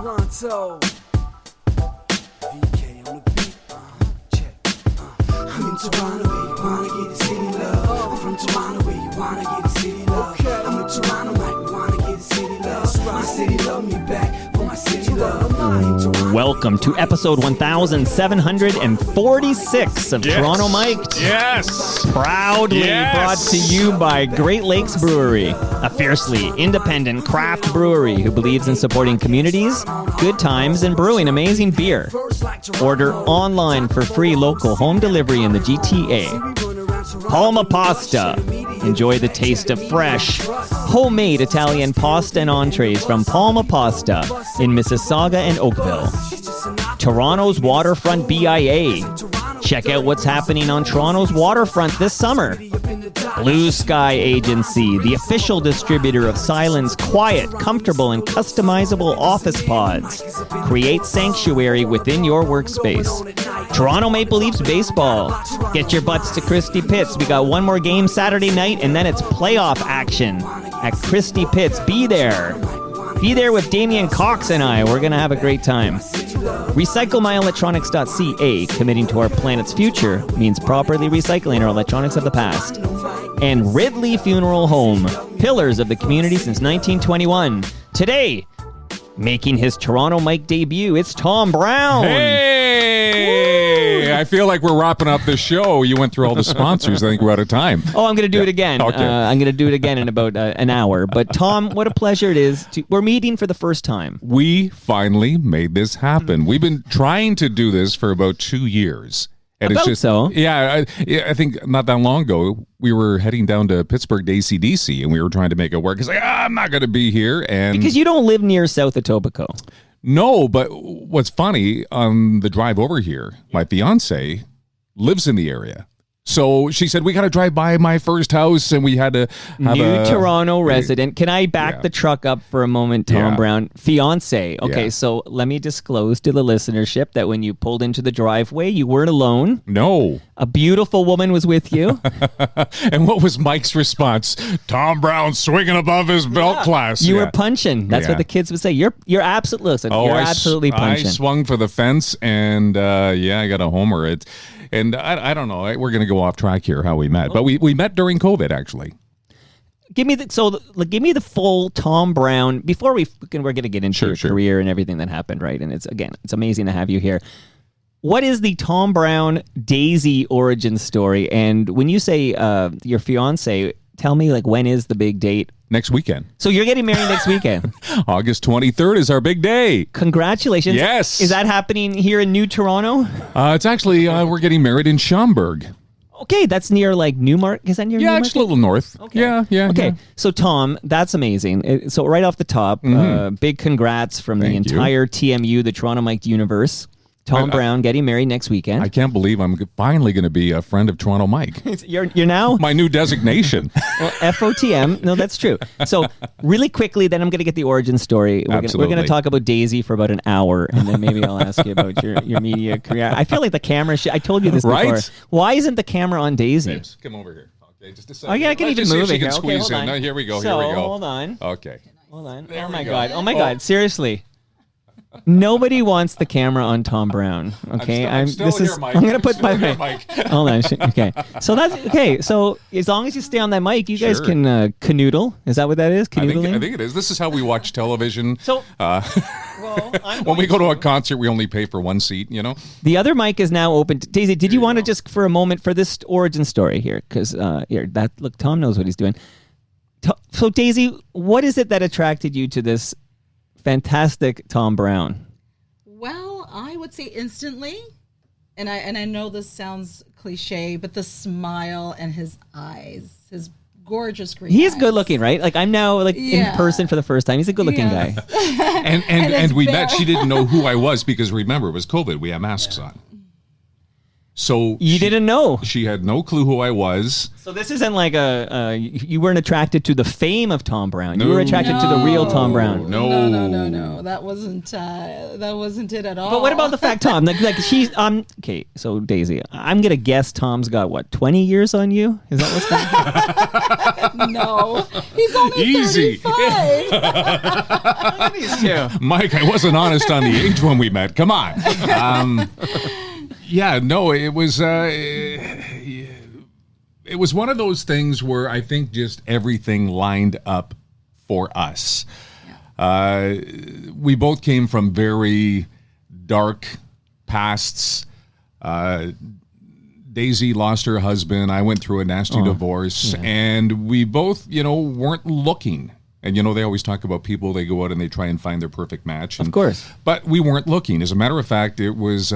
Toronto. VK on the beat. Check. I'm in Toronto where you wanna get the city love. I'm from Toronto where you wanna get the city love. I'm in Toronto like we wanna get the city love. My city love me back for my city love. Welcome to episode 1746 of Toronto Mic'd. Yes! Proudly brought to you by Great Lakes Brewery, a fiercely independent craft brewery who believes in supporting communities, good times, and brewing amazing beer. Order online for free local home delivery in the GTA. Palma Pasta. Enjoy the taste of fresh, homemade Italian pasta and entrees from Palma Pasta in Mississauga and Oakville. Toronto's Waterfront BIA. Check out what's happening on Toronto's waterfront this summer. Blue Sky Agency, the official distributor of Silent's quiet, comfortable, and customizable office pods. Create sanctuary within your workspace. Toronto Maple Leafs baseball. Get your butts to Christie Pitts. We got one more game Saturday night, and then it's playoff action at Christie Pitts. Be there. Be there with Damian Cox and I. We're going to have a great time. RecycleMyElectronics.ca, committing to our planet's future, means properly recycling our electronics of the past. And Ridley Funeral Home, pillars of the community since 1921. Today, making his Toronto Mic debut, it's Tom Brown. Hey! I feel like we're wrapping up the show. You went through all the sponsors. I think we're out of time. Oh, I'm going to do it again. Okay. I'm going to do it again in about an hour. But Tom, what a pleasure it is. We're meeting for the first time. We finally made this happen. We've been trying to do this for about 2 years. And About it's just, so. Yeah, I think not that long ago, we were heading down to Pittsburgh to ACDC, and we were trying to make it work. It's like, I'm not going to be here. And Because you don't live near South Etobicoke. No, but what's funny, on the drive over here, my fiance lives in the area. So she said, we got to drive by my first house, and we had to have New Toronto resident. Can I back Yeah. the truck up for a moment, Tom Brown? Fiance. Okay, Yeah. so let me disclose to the listenership that when you pulled into the driveway, you weren't alone. No. A beautiful woman was with you. And what was Mike's response? Tom Brown swinging above his belt class. You were punching. That's what the kids would say. You're absolutely, listen, you're absolutely punching. I swung for the fence, and I got a homer. And I don't know. We're going to go off track here how we met. But we met during COVID, actually. Give me the full Tom Brown before we're going to get into your career and everything that happened, right? And it's amazing to have you here. What is the Tom Brown Daisy origin story? And when you say your fiance, tell me when is the big date? Next weekend. So you're getting married next weekend. August 23rd is our big day. Congratulations. Yes. Is that happening here in New Toronto? It's actually, we're getting married in Schaumburg. Okay, that's near Newmarket. Is that near Newmarket? Yeah, just a little north. Okay. Yeah. Okay, so Tom, that's amazing. So right off the top, big congrats from the entire TMU, the Toronto Mic'd universe. Tom Brown getting married next weekend. I can't believe I'm finally going to be a friend of Toronto Mike. You're now? My new designation. Well, FOTM. No, that's true. So really quickly, then I'm going to get the origin story. We're going to talk about Daisy for about an hour, and then maybe I'll ask you about your media career. I feel like the camera I told you this before. Why isn't the camera on Daisy? James, come over here. Okay, just a second. Oh, yeah, I can even move it here. Okay, hold on. No, here we go. Hold on. Okay. Hold on. Oh, my God. Oh, my God. Seriously. Nobody wants the camera on Tom Brown. Okay, I'm still here, Mike. I'm gonna put my mic. Hold on. Okay, so that's okay. So as long as you stay on that mic, you guys can canoodle. Is that what that is? Canoodling? I think it is. This is how we watch television. So, when we go to a concert, we only pay for one seat. You know. The other mic is now open. Daisy, did you want to just for a moment for this origin story here? Because look, Tom knows what he's doing. So Daisy, what is it that attracted you to this fantastic Tom Brown? Well, I would say instantly, and I know this sounds cliche, but the smile and his eyes, his gorgeous green He is eyes. good looking, right? I'm now in person for the first time. He's a good looking guy. And we met. She didn't know who I was because remember it was COVID. We had masks on. So You didn't know. She had no clue who I was. So this isn't like you weren't attracted to the fame of Tom Brown. You were attracted to the real Tom Brown. No. That wasn't it at all. But what about the fact, Tom? Like she's okay. So Daisy, I'm gonna guess Tom's got what 20 years on you. Is that what's going on? No, he's only Easy. 35. Look at these two. Mike, I wasn't honest on the age when we met. Come on. Yeah, no, it was one of those things where I think just everything lined up for us. We both came from very dark pasts. Daisy lost her husband. I went through a nasty divorce, and we both, weren't looking. And, they always talk about people, they go out and they try and find their perfect match. Of course. But we weren't looking. As a matter of fact, it was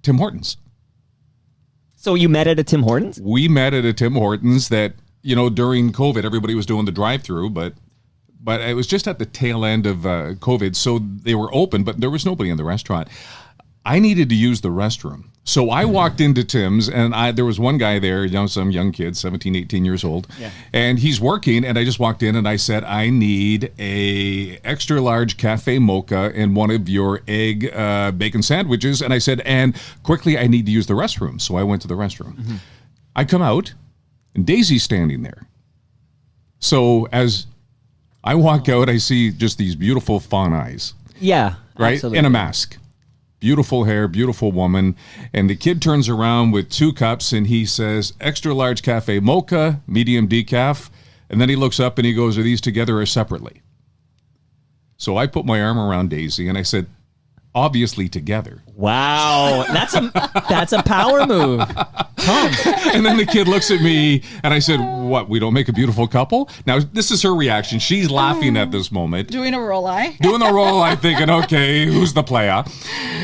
Tim Hortons. So you met at a Tim Hortons? We met at a Tim Hortons that, during COVID, everybody was doing the drive-through, but it was just at the tail end of COVID. So they were open, but there was nobody in the restaurant. I needed to use the restroom. So I walked into Tim's, and there was one guy there, some young kid, 17, 18 years old, and he's working, and I just walked in, and I said, I need a extra large cafe mocha and one of your egg bacon sandwiches, and I said, and quickly, I need to use the restroom. So I went to the restroom. Mm-hmm. I come out, and Daisy's standing there. So as I walk out, I see just these beautiful fawn eyes. Yeah, right? absolutely. In a mask. Beautiful hair, beautiful woman. And the kid turns around with 2 cups and he says, extra large cafe mocha, medium decaf. And then he looks up and he goes, are these together or separately? So I put my arm around Daisy and I said, obviously together. Wow, that's a power move, Tom. And then the kid looks at me and I said, what, we don't make a beautiful couple? Now, this is her reaction. She's laughing at this moment. Doing a roll eye. Doing the roll eye, thinking, okay, who's the playa?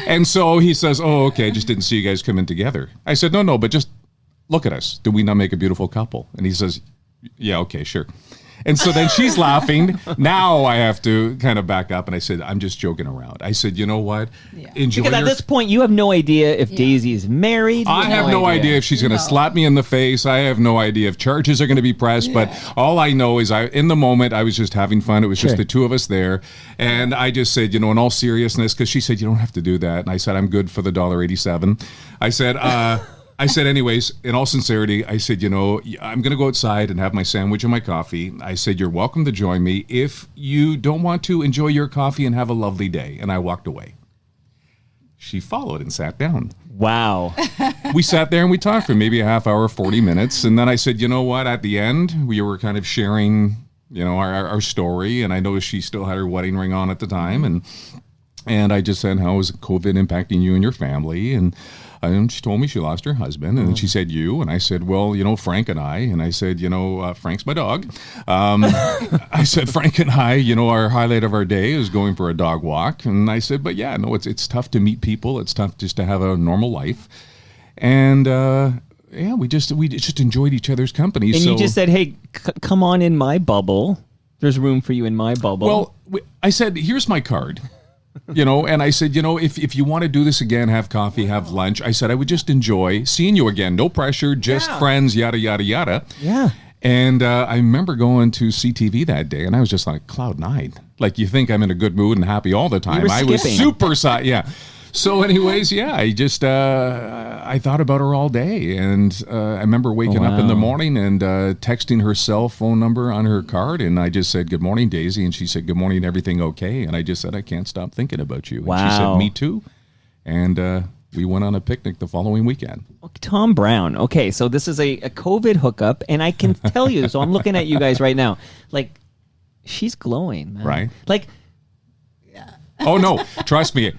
And so he says, oh, okay, I just didn't see you guys come in together. I said, no, but just look at us. Do we not make a beautiful couple? And he says, yeah, okay, sure. And so then she's laughing. Now I have to kind of back up. And I said, I'm just joking around. I said, you know what? Yeah. Enjoy Because at this point, you have no idea if Daisy is married. I have no idea if she's going to slap me in the face. I have no idea if charges are going to be pressed. But all I know is in the moment, I was just having fun. It was just the two of us there. And I just said, in all seriousness, because she said, you don't have to do that. And I said, I'm good for the $1.87. I said, anyways, in all sincerity, I said, I'm going to go outside and have my sandwich and my coffee. I said, you're welcome to join me. If you don't want to, enjoy your coffee and have a lovely day. And I walked away. She followed and sat down. Wow. We sat there and we talked for maybe a half hour, 40 minutes. And then I said, you know what? At the end, we were kind of sharing, our story. And I noticed she still had her wedding ring on at the time. And I just said, how is COVID impacting you and your family? And she told me she lost her husband. And then she said, you. And I said, well, Frank and I. And I said, Frank's my dog. I said, Frank and I, our highlight of our day is going for a dog walk. And I said, but yeah, no, it's tough to meet people. It's tough just to have a normal life. And we just enjoyed each other's company. And you just said, hey, come on in my bubble. There's room for you in my bubble. Well, I said, here's my card. And I said, if you want to do this again, have coffee, have lunch. I said, I would just enjoy seeing you again. No pressure, just friends, yada, yada, yada. Yeah. And I remember going to CTV that day, and I was just like cloud 9. Like, you think I'm in a good mood and happy all the time. I was super yeah. So anyways, I just, I thought about her all day. And I remember waking up in the morning and texting her cell phone number on her card. And I just said, good morning, Daisy. And she said, good morning, everything okay? And I just said, I can't stop thinking about you. Wow. And she said, me too. And we went on a picnic the following weekend. Tom Brown. Okay, so this is a COVID hookup. And I can tell you, so I'm looking at you guys right now. Like, she's glowing, man. Right. Like. Yeah. Oh, no. Trust me.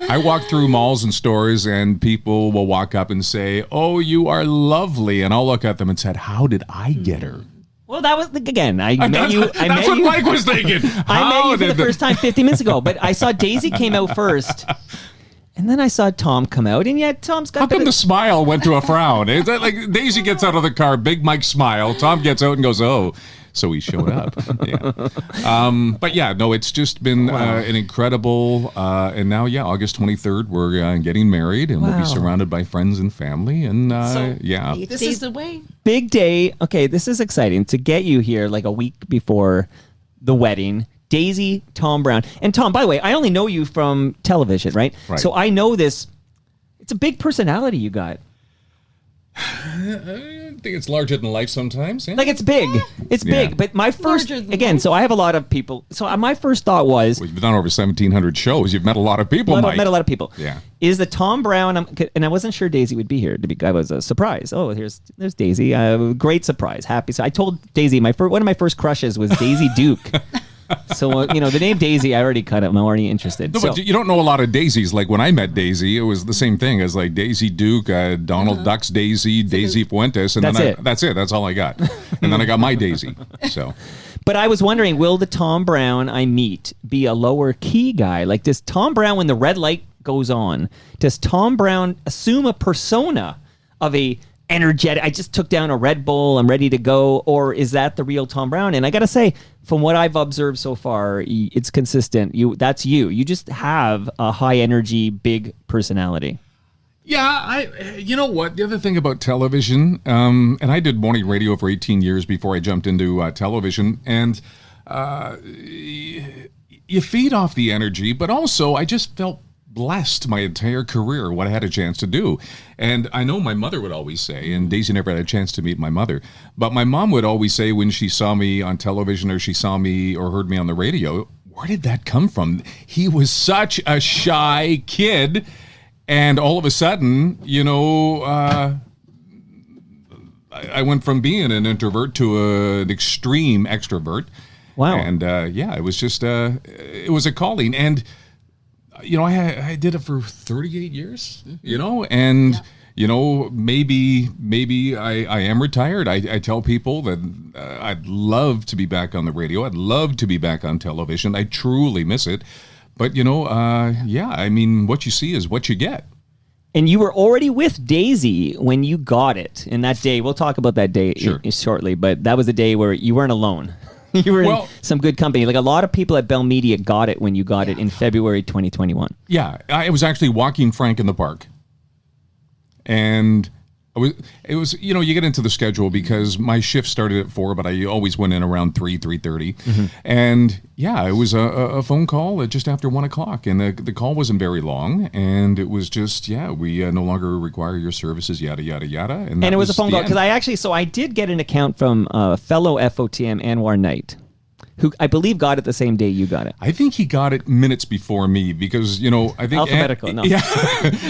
I walk through malls and stores and people will walk up and say, oh, you are lovely. And I'll look at them and said, how did I get her? Well, that was, again, I met you. That's what Mike was thinking. I met you for the first time 50 minutes ago, but I saw Daisy came out first. And then I saw Tom come out, and yet Tom's got. How come the smile went to a frown? It's like Daisy gets out of the car, Big Mike smile. Tom gets out and goes, oh, so he showed up. But yeah, no, it's just been an incredible. And now, August 23rd, we're getting married, and we'll be surrounded by friends and family. And 8 days away. Big day. Okay, this is exciting to get you here like a week before the wedding. Daisy, Tom Brown. And Tom, by the way, I only know you from television, right? So I know this. It's a big personality you got. I think it's larger than life sometimes. Yeah. Like it's big. It's big. But my first, again, so I have a lot of people. So my first thought was. Well, you've done over 1,700 shows. You've met a lot of people, Mike. I've met a lot of people. Yeah. Is the Tom Brown, and I wasn't sure Daisy would be here. I was surprised. Oh, there's Daisy. Great surprise. Happy. So I told Daisy, one of my first crushes was Daisy Duke. So, the name Daisy, I already cut it. I'm already interested. No, but you don't know a lot of Daisies. Like when I met Daisy, it was the same thing as like Daisy Duke, Donald Duck's Daisy, Daisy Fuentes. And that's it. That's all I got. And then I got my Daisy. So. But I was wondering, will the Tom Brown I meet be a lower key guy? Like, does Tom Brown, when the red light goes on, does Tom Brown assume a persona of a energetic, I just took down a Red Bull, I'm ready to go, or is that the real Tom Brown? And I gotta say, from what I've observed so far, it's consistent. That's you. You just have a high energy, big personality. Yeah, you know what? The other thing about television, and I did morning radio for 18 years before I jumped into television, and you feed off the energy, but also I just felt blessed my entire career, what I had a chance to do. And I know my mother would always say, and Daisy never had a chance to meet my mother, but my mom would always say when she saw me on television or she saw me or heard me on the radio, where did that come from? He was such a shy kid. And all of a sudden, I went from being an introvert to an extreme extrovert. Wow. And it was just, it was a calling. And I did it for 38 years, and, maybe I am retired. I tell people that I'd love to be back on the radio. I'd love to be back on television. I truly miss it. But, what you see is what you get. And you were already with Daisy when you got it. And that day, we'll talk about that day shortly, but that was the day where you weren't alone. You were in some good company. Like a lot of people at Bell Media got it when you got it in February 2021. Yeah, I was actually walking Frank in the park. And it was you get into the schedule because my shift started at 4, but I always went in around 3:30. Mm-hmm. And it was a phone call at just after 1 o'clock. And the call wasn't very long. And it was just, we no longer require your services, yada, yada, yada. And it was a phone call because I did get an account from fellow FOTM Anwar Knight, who I believe got it the same day you got it. I think he got it minutes before me because, I think... Alphabetical, no. Yeah.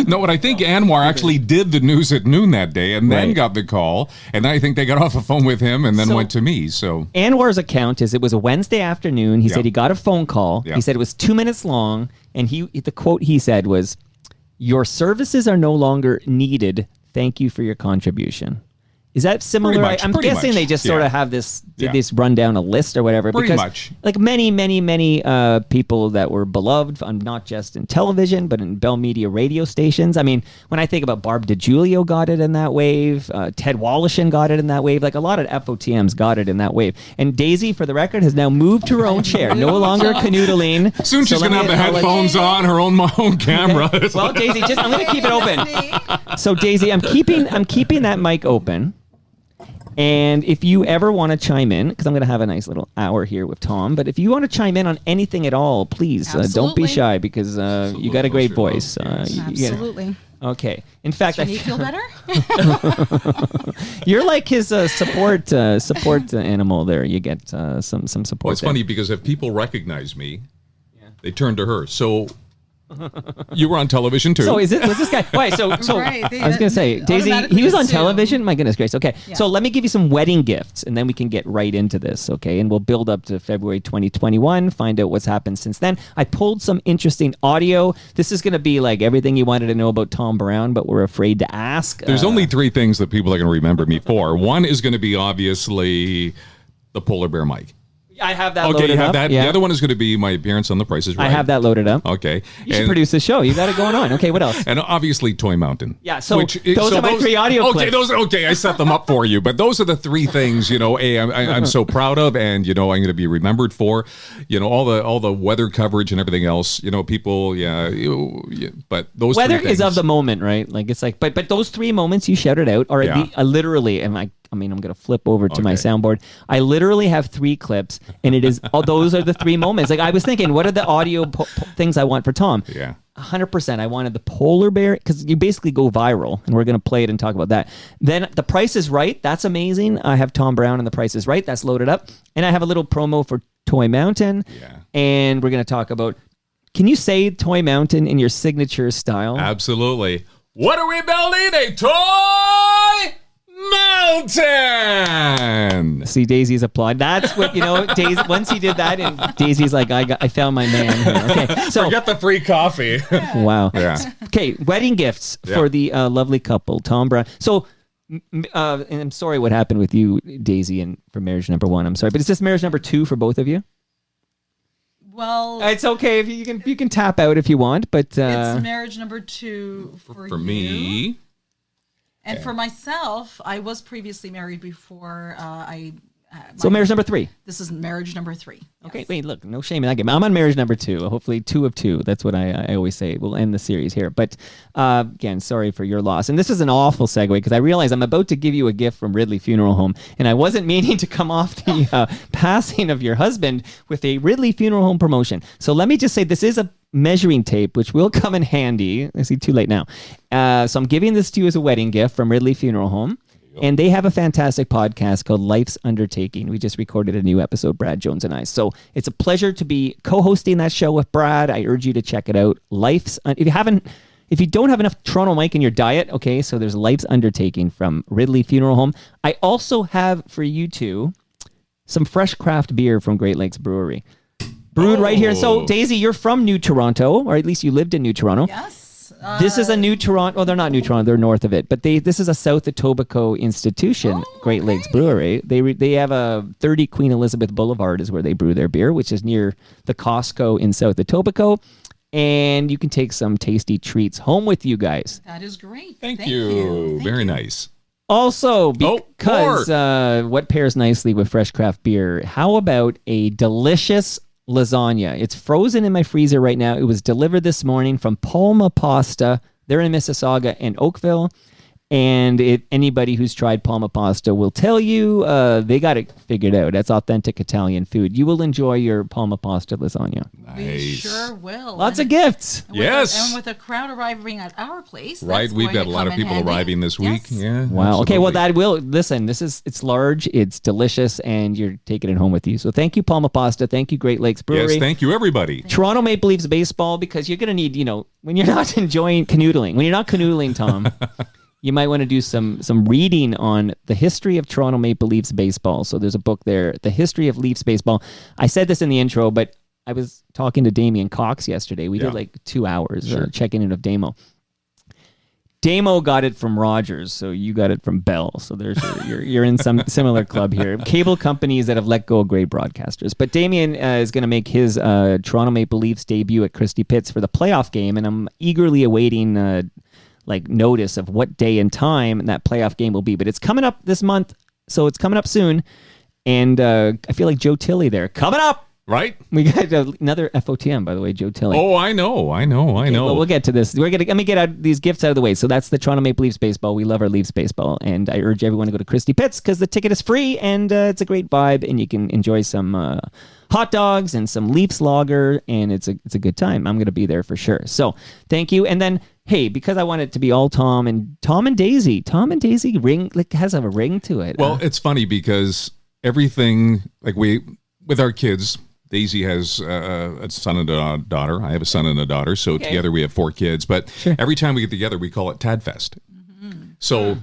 No, but I think Anwar actually did the news at noon that day and then got the call. And then I think they got off the phone with him and then went to me, so... Anwar's account it was a Wednesday afternoon. He said he got a phone call. He said it was 2 minutes long. And the quote he said was, "Your services are no longer needed. Thank you for your contribution." Is that similar? I'm guessing they just sort of have this run down a list or whatever. Pretty much. Like many people that were beloved, not just in television, but in Bell Media radio stations. I mean, when I think about Barb DiGiulio got it in that wave, Ted Wallachin got it in that wave, like a lot of FOTMs got it in that wave. And Daisy, for the record, has now moved to her own chair. No longer canoodling. Soon she's going to have the headphones on, her own camera. Okay. Well, Daisy, I'm going to keep it open. So, Daisy, I'm keeping that mic open. And if you ever want to chime in, because I'm going to have a nice little hour here with Tom, but if you want to chime in on anything at all, please don't be shy because you got a great voice. Absolutely. Okay. In fact, Can you feel better? You're like his support animal there. You get some support. Well, it's funny because if people recognize me, they turn to her. So... You were on television too. So was this guy? Wait, so right, I was going to say, Daisy, he was on television. My goodness gracious. Okay, so let me give you some wedding gifts, and then we can get right into this. Okay, and we'll build up to February 2021. Find out what's happened since then. I pulled some interesting audio. This is going to be like everything you wanted to know about Tom Brown, but we're afraid to ask. There's only 3 things that people are going to remember me for. One is going to be obviously the polar bear mic. I have that Okay, loaded you have up. that. Yeah. The other one is going to be my appearance on The Price is Right. I have that loaded up. Okay. You should produce the show. You got it going on. Okay, what else? And obviously Toy Mountain. Yeah, so those are my 3 audio clips. Okay, I set them up for you. But those are the 3 things, I'm so proud of, and I'm going to be remembered for. All the weather coverage and everything else. People, but those weather 3 things. is of the moment, right? Like it's like, but those 3 moments you shouted out are literally, and I'm going to flip over to my soundboard. I literally have 3 clips, and it is those are the 3 moments. Like I was thinking, what are the audio things I want for Tom? Yeah. 100%. I wanted the polar bear because you basically go viral, and we're going to play it and talk about that. Then The Price is Right. That's amazing. I have Tom Brown and The Price is Right. That's loaded up. And I have a little promo for Toy Mountain. Yeah. And we're going to talk about, can you say Toy Mountain in your signature style? Absolutely. What are we building? A toy mountain. See, Daisy's applaud. That's what, Daisy, once he did that, and Daisy's like, I found my man here. Okay, so Forget the free coffee. wow. Yeah. Okay, wedding gifts for the lovely couple, Tom Brown. So, and I'm sorry what happened with you, Daisy, and for marriage number 1. I'm sorry, but is this marriage number 2 for both of you? Well, It's okay if you can tap out if you want, but it's marriage number 2 for you. me. And for myself, I was previously married before so marriage number 3. This is marriage number 3. Okay, Yes. wait, look, no shame in that game. I'm on marriage number 2. Hopefully 2 of 2. That's what I always say. We'll end the series here. But again, sorry for your loss. And this is an awful segue because I realize I'm about to give you a gift from Ridley Funeral Home. And I wasn't meaning to come off the passing of your husband with a Ridley Funeral Home promotion. So let me just say this is a measuring tape, which will come in handy. I see too late now. So I'm giving this to you as a wedding gift from Ridley Funeral Home. And they have a fantastic podcast called Life's Undertaking. We just recorded a new episode, Brad Jones and I. So it's a pleasure to be co-hosting that show with Brad. I urge you to check it out. If you don't have enough Toronto Mike in your diet, okay, so there's Life's Undertaking from Ridley Funeral Home. I also have for you two some fresh craft beer from Great Lakes Brewery. Brewed right here. So Daisy, you're from New Toronto, or at least you lived in New Toronto. Yes. This is a New Toronto. Well, they're not New Toronto. They're north of it. But this is a South Etobicoke institution, Great Lakes Brewery. They have a 30 Queen Elizabeth Boulevard is where they brew their beer, which is near the Costco in South Etobicoke. And you can take some tasty treats home with you guys. That is great. Thank you. Very nice. Also, because what pairs nicely with fresh craft beer, how about a delicious lasagna? It's frozen in my freezer right now. It was delivered this morning from Palma Pasta. They're in Mississauga and Oakville. And anybody who's tried Palma Pasta will tell you they got it figured out. That's authentic Italian food. You will enjoy your Palma Pasta lasagna. We sure will. Lots of gifts. And with a crowd arriving at our place. Right, we've got a lot of people arriving this week. Yes. Yeah. Wow. Absolutely. Okay, well listen, it's large, it's delicious, and you're taking it home with you. So thank you, Palma Pasta. Thank you, Great Lakes Brewery. Yes, thank you, everybody. Toronto Maple Leafs baseball, because you're going to need, when you're not enjoying canoodling, when you're not canoodling, Tom, you might want to do some reading on the history of Toronto Maple Leafs baseball. So there's a book there, The History of Leafs Baseball. I said this in the intro, but I was talking to Damien Cox yesterday. We did like 2 hours checking in of Damo. Damo got it from Rogers, so you got it from Bell. So there's you're in some similar club here. Cable companies that have let go of great broadcasters. But Damien is going to make his Toronto Maple Leafs debut at Christie Pitts for the playoff game, and I'm eagerly awaiting notice of what day and time that playoff game will be. But it's coming up this month, so it's coming up soon. And I feel like Joe Tilley there. Coming up! Right? We got another FOTM, by the way, Joe Tilley. Oh, I know. Well, we'll get to this. Let me get these gifts out of the way. So that's the Toronto Maple Leafs baseball. We love our Leafs baseball. And I urge everyone to go to Christie Pitts because the ticket is free and it's a great vibe. And you can enjoy some hot dogs and some Leafs lager. And it's a good time. I'm going to be there for sure. So thank you. And then, hey, because I want it to be all Tom and Daisy. Tom and Daisy has a ring to it. Well, it's funny because everything, with our kids, Daisy has a son and a daughter. I have a son and a daughter. So together we have 4 kids. But every time we get together, we call it Tadfest. Mm-hmm. So,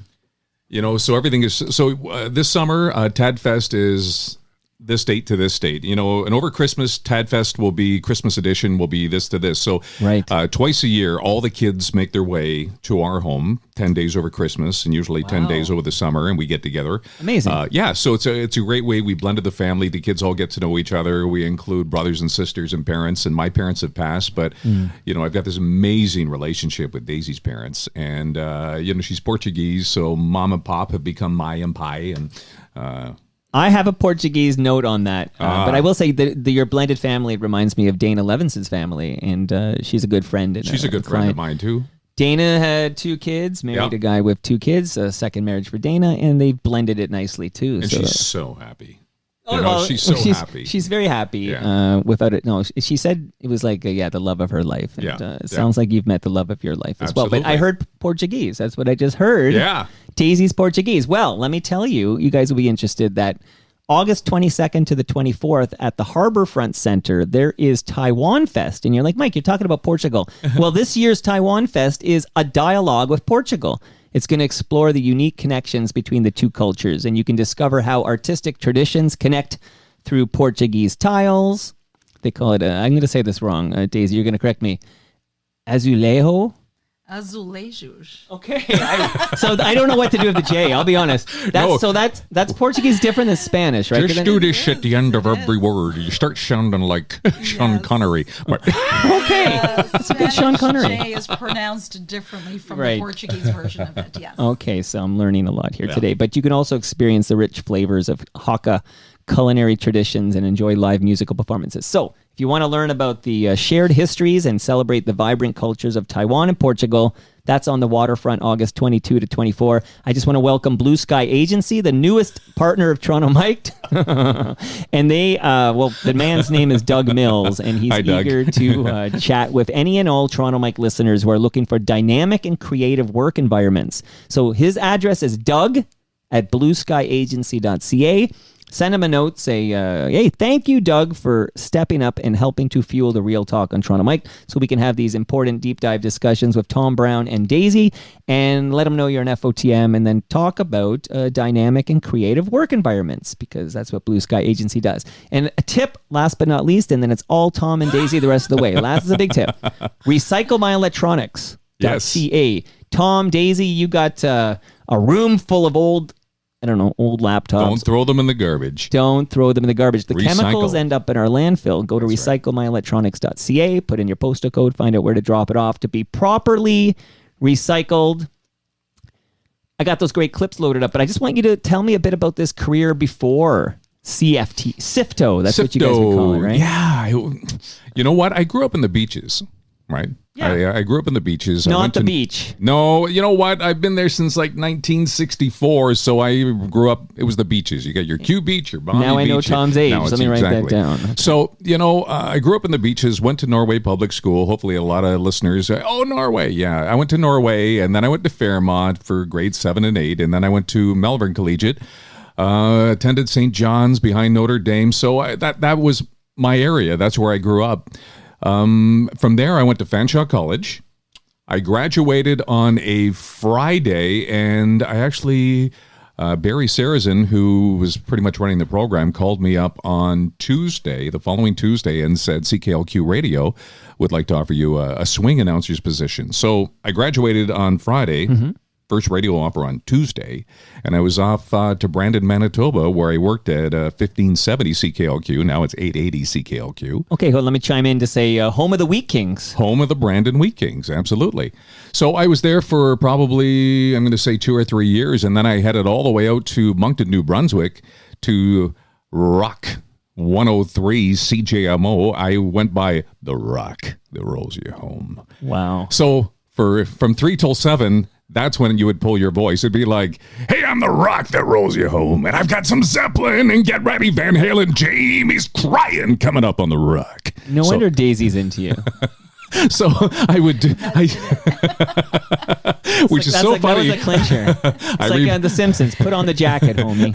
so everything is... So this summer, Tadfest is this date to this date, and over Christmas, Tadfest will be Christmas edition will be this to this. So Right. Twice a year, all the kids make their way to our home 10 days over Christmas and usually 10 days over the summer, and we get together. Amazing. So it's a great way. We blended the family. The kids all get to know each other. We include brothers and sisters and parents, and my parents have passed, but I've got this amazing relationship with Daisy's parents, and she's Portuguese, so mom and pop have become my and pie, and I have a Portuguese note on that, but I will say that your blended family reminds me of Dana Levinson's family, and she's a good friend. And she's a good friend of mine too. Dana had 2 kids, married a guy with 2 kids, a second marriage for Dana, and they blended it nicely too. And she's so happy. She's happy. She's very happy. Yeah. Without it, no. She said it was like the love of her life. And, it sounds like you've met the love of your life as well. But I heard Portuguese. That's what I just heard. Yeah. Daisy's Portuguese. Well, let me tell you, you guys will be interested that August 22nd to the 24th at the Harbourfront Center, there is Taiwan Fest. And you're like, Mike, you're talking about Portugal. Well, this year's Taiwan Fest is a dialogue with Portugal. It's going to explore the unique connections between the two cultures, and you can discover how artistic traditions connect through Portuguese tiles. They call it, I'm going to say this wrong, Daisy, you're going to correct me, azulejo? Azulejos. Okay, so I don't know what to do with the J, I'll be honest. That's Portuguese different than Spanish, right? Just do this at the end of every word. You start sounding like Sean Connery. But okay, that's a good Sean Connery. J is pronounced differently from the Portuguese version of it, yes. Okay, so I'm learning a lot here today. But you can also experience the rich flavors of Hakka culinary traditions and enjoy live musical performances. So if you want to learn about the shared histories and celebrate the vibrant cultures of Taiwan and Portugal, that's on the waterfront August 22 to 24. I just want to welcome Blue Sky Agency, the newest partner of Toronto Mike. And they, the man's name is Doug Mills, and he's eager to chat with any and all Toronto Mike listeners who are looking for dynamic and creative work environments. So his address is doug@blueskyagency.ca. Send him a note, say, hey, thank you, Doug, for stepping up and helping to fuel the real talk on Toronto Mike so we can have these important deep dive discussions with Tom Brown and Daisy, and let them know you're an FOTM, and then talk about dynamic and creative work environments, because that's what Blue Sky Agency does. And a tip, last but not least, and then it's all Tom and Daisy the rest of the way. Last is a big tip. RecycleMyElectronics.ca. Tom, Daisy, you got a room full of old laptops. Don't throw them in the garbage. Don't throw them in the garbage. The Recycle. chemicals end up in our landfill. Go to recyclemyelectronics.ca, put in your postal code, find out where to drop it off to be properly recycled. I got those great clips loaded up, but I just want you to tell me a bit about this career before CFT. SIFTO, that's what you guys would call it, right? Yeah. You know what? I grew up in the beaches, right? Yeah. I grew up in the beaches. Not the beach. No, you know what? I've been there since like 1964, so I grew up, it was the beaches. You got your Q Beach, your Bondi Beach. Now I know Tom's age. Let me write that down. So, I grew up in the beaches, went to Norway Public School. Hopefully a lot of listeners, Norway. Yeah, I went to Norway, and then I went to Fairmont for grades 7 and 8, and then I went to Melbourne Collegiate, attended St. John's behind Notre Dame. So that was my area. That's where I grew up. From there, I went to Fanshawe College. I graduated on a Friday, and I actually, Barry Sarrazin, who was pretty much running the program, called me up on Tuesday, the following Tuesday, and said CKLQ Radio would like to offer you a swing announcer's position. So I graduated on Friday. First radio offer on Tuesday, and I was off to Brandon, Manitoba, where I worked at 1570 CKLQ. Now it's 880 CKLQ. Okay, well, let me chime in to say home of the Wheat Kings. Home of the Brandon Wheat Kings, absolutely. So I was there for probably, I'm going to say 2 or 3 years, and then I headed all the way out to Moncton, New Brunswick to Rock 103 CJMO. I went by The Rock that rolls you home. Wow. So from 3 till 7, that's when you would pull your voice. It'd be like, hey, I'm the rock that rolls you home, and I've got some Zeppelin, and get ready, Van Halen, Jamie's crying coming up on the rock. No wonder Daisy's into you. So I would, which is so funny. That was a clincher. It's like The Simpsons. Put on the jacket, homie.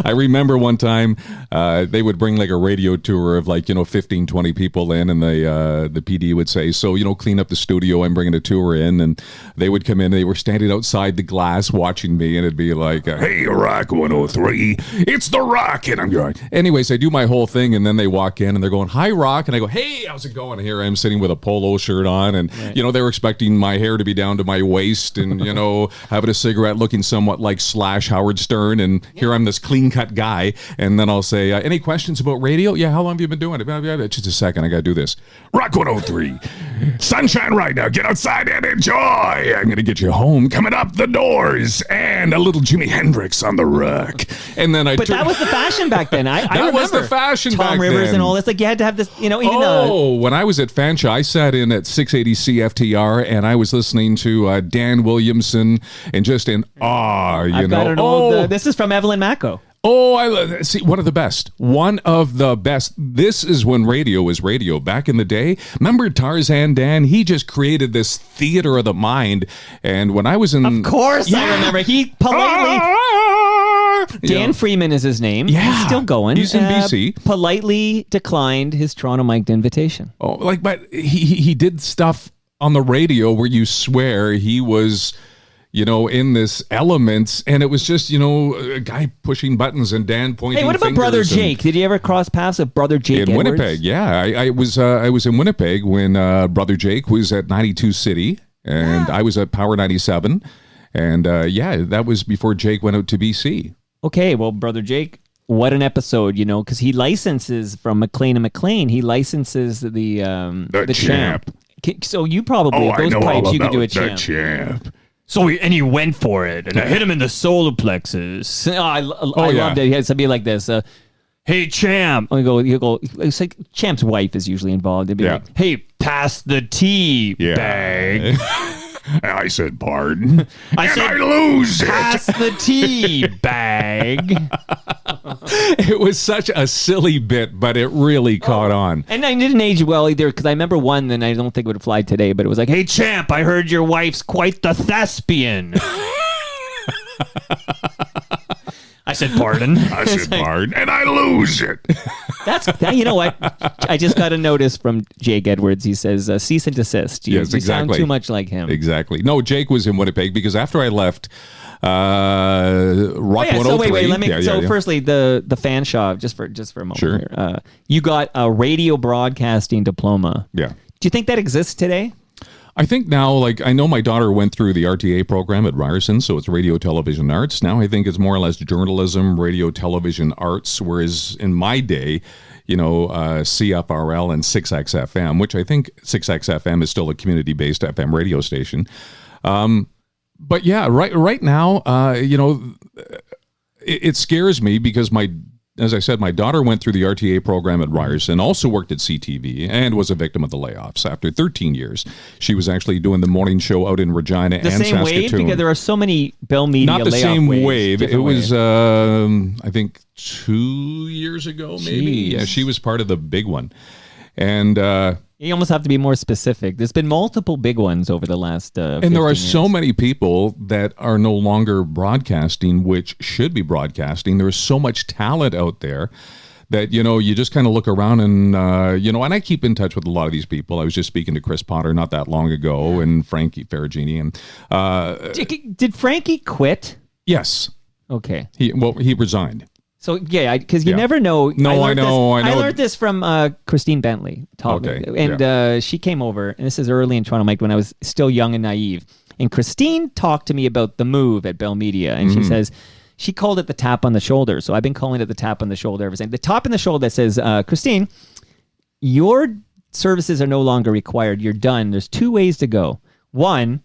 I remember one time they would bring like a radio tour of like, 15, 20 people in, and the PD would say, so, clean up the studio. I'm bringing a tour in. And they would come in. They were standing outside the glass watching me, and it'd be like, hey, Rock 103, it's The Rock. And I'm going, anyways, I do my whole thing, and then they walk in and they're going, hi, Rock. And I go, hey, how's it going? And here I am sitting with a polo shirt on, and they were expecting my hair to be down to my waist, and having a cigarette, looking somewhat like Slash Howard Stern, and here I'm this clean cut guy, and then I'll say, any questions about radio? Yeah, how long have you been doing it? Just a second, I gotta do this. Rock 103, sunshine right now, get outside and enjoy. I'm gonna get you home, coming up the doors, and a little Jimi Hendrix on the rock. And then But that was the fashion back then. I that remember was the fashion Tom back Rivers then. and all this. Like you had to have this, When I was at Fanshawe, I sat in at 680 CFTR, and I was listening to Dan Williamson, and just in awe, I've got an old. This is from Evelyn Macco. Oh, see, one of the best. One of the best. This is when radio was radio back in the day. Remember Tarzan Dan? He just created this theater of the mind. And when I was in... Of course I remember. He politely... Dan Freeman is his name. Yeah. He's still going. He's in BC. Politely declined his Toronto mic'd invitation. Oh, but he did stuff on the radio where you swear he was... in this elements, and it was just, a guy pushing buttons and Dan pointing. Hey, what about Brother Jake? Did you ever cross paths with Brother Jake in Edwards? Winnipeg? Yeah, I was in Winnipeg when Brother Jake was at 92 City, and I was at Power 97, and that was before Jake went out to BC. Okay, well, Brother Jake, what an episode, because he licenses from McLean and McLean. He licenses the champ. So you probably those pipes you could do a champ. So he went for it, and I hit him in the solar plexus. I loved it. He had something like this. Hey, champ. You go. It's like champ's wife is usually involved. They'd be like, hey, pass the tea bag. I said pardon. I lose it. Pass the tea bag. It was such a silly bit, but it really caught on. And I didn't age well either, because I remember one, and I don't think it would fly today, but it was like, hey, champ, I heard your wife's quite the thespian. I said pardon. I said pardon, and I lose it. You know what? I just got a notice from Jake Edwards. He says, cease and desist. You sound too much like him. Exactly. No, Jake was in Winnipeg because after I left Rock 103. So wait. Firstly, the Fanshawe, just for a moment. Sure. Here, you got a radio broadcasting diploma. Yeah. Do you think that exists today? I think now, I know my daughter went through the RTA program at Ryerson, so it's radio, television, arts. Now I think it's more or less journalism, radio, television, arts, whereas in my day, CFRL and 6XFM, which I think 6XFM is still a community-based FM radio station. But yeah, right now, it scares me because as I said, my daughter went through the RTA program at Ryerson, also worked at CTV, and was a victim of the layoffs. After 13 years, she was actually doing the morning show out in Regina and Saskatoon. The same wave? Because there are so many Bell Media Not the same wave. It was, wave. I think, 2 years ago, maybe. Jeez. Yeah, she was part of the big one. And... you almost have to be more specific. There's been multiple big ones over the last and there are so many people that are no longer broadcasting, which should be broadcasting. There's so much talent out there that, you just kind of look around and, and I keep in touch with a lot of these people. I was just speaking to Chris Potter not that long ago, and Frankie Ferragini. And Did Frankie quit? Yes. Okay. He resigned. So, because you never know. No, I know. I learned this from Christine Bentley. And she came over, and this is early in Toronto Mike when I was still young and naive. And Christine talked to me about the move at Bell Media. And she says, she called it the tap on the shoulder. So I've been calling it the tap on the shoulder ever since. The tap on the shoulder that says, Christine, your services are no longer required. You're done. There's two ways to go. One,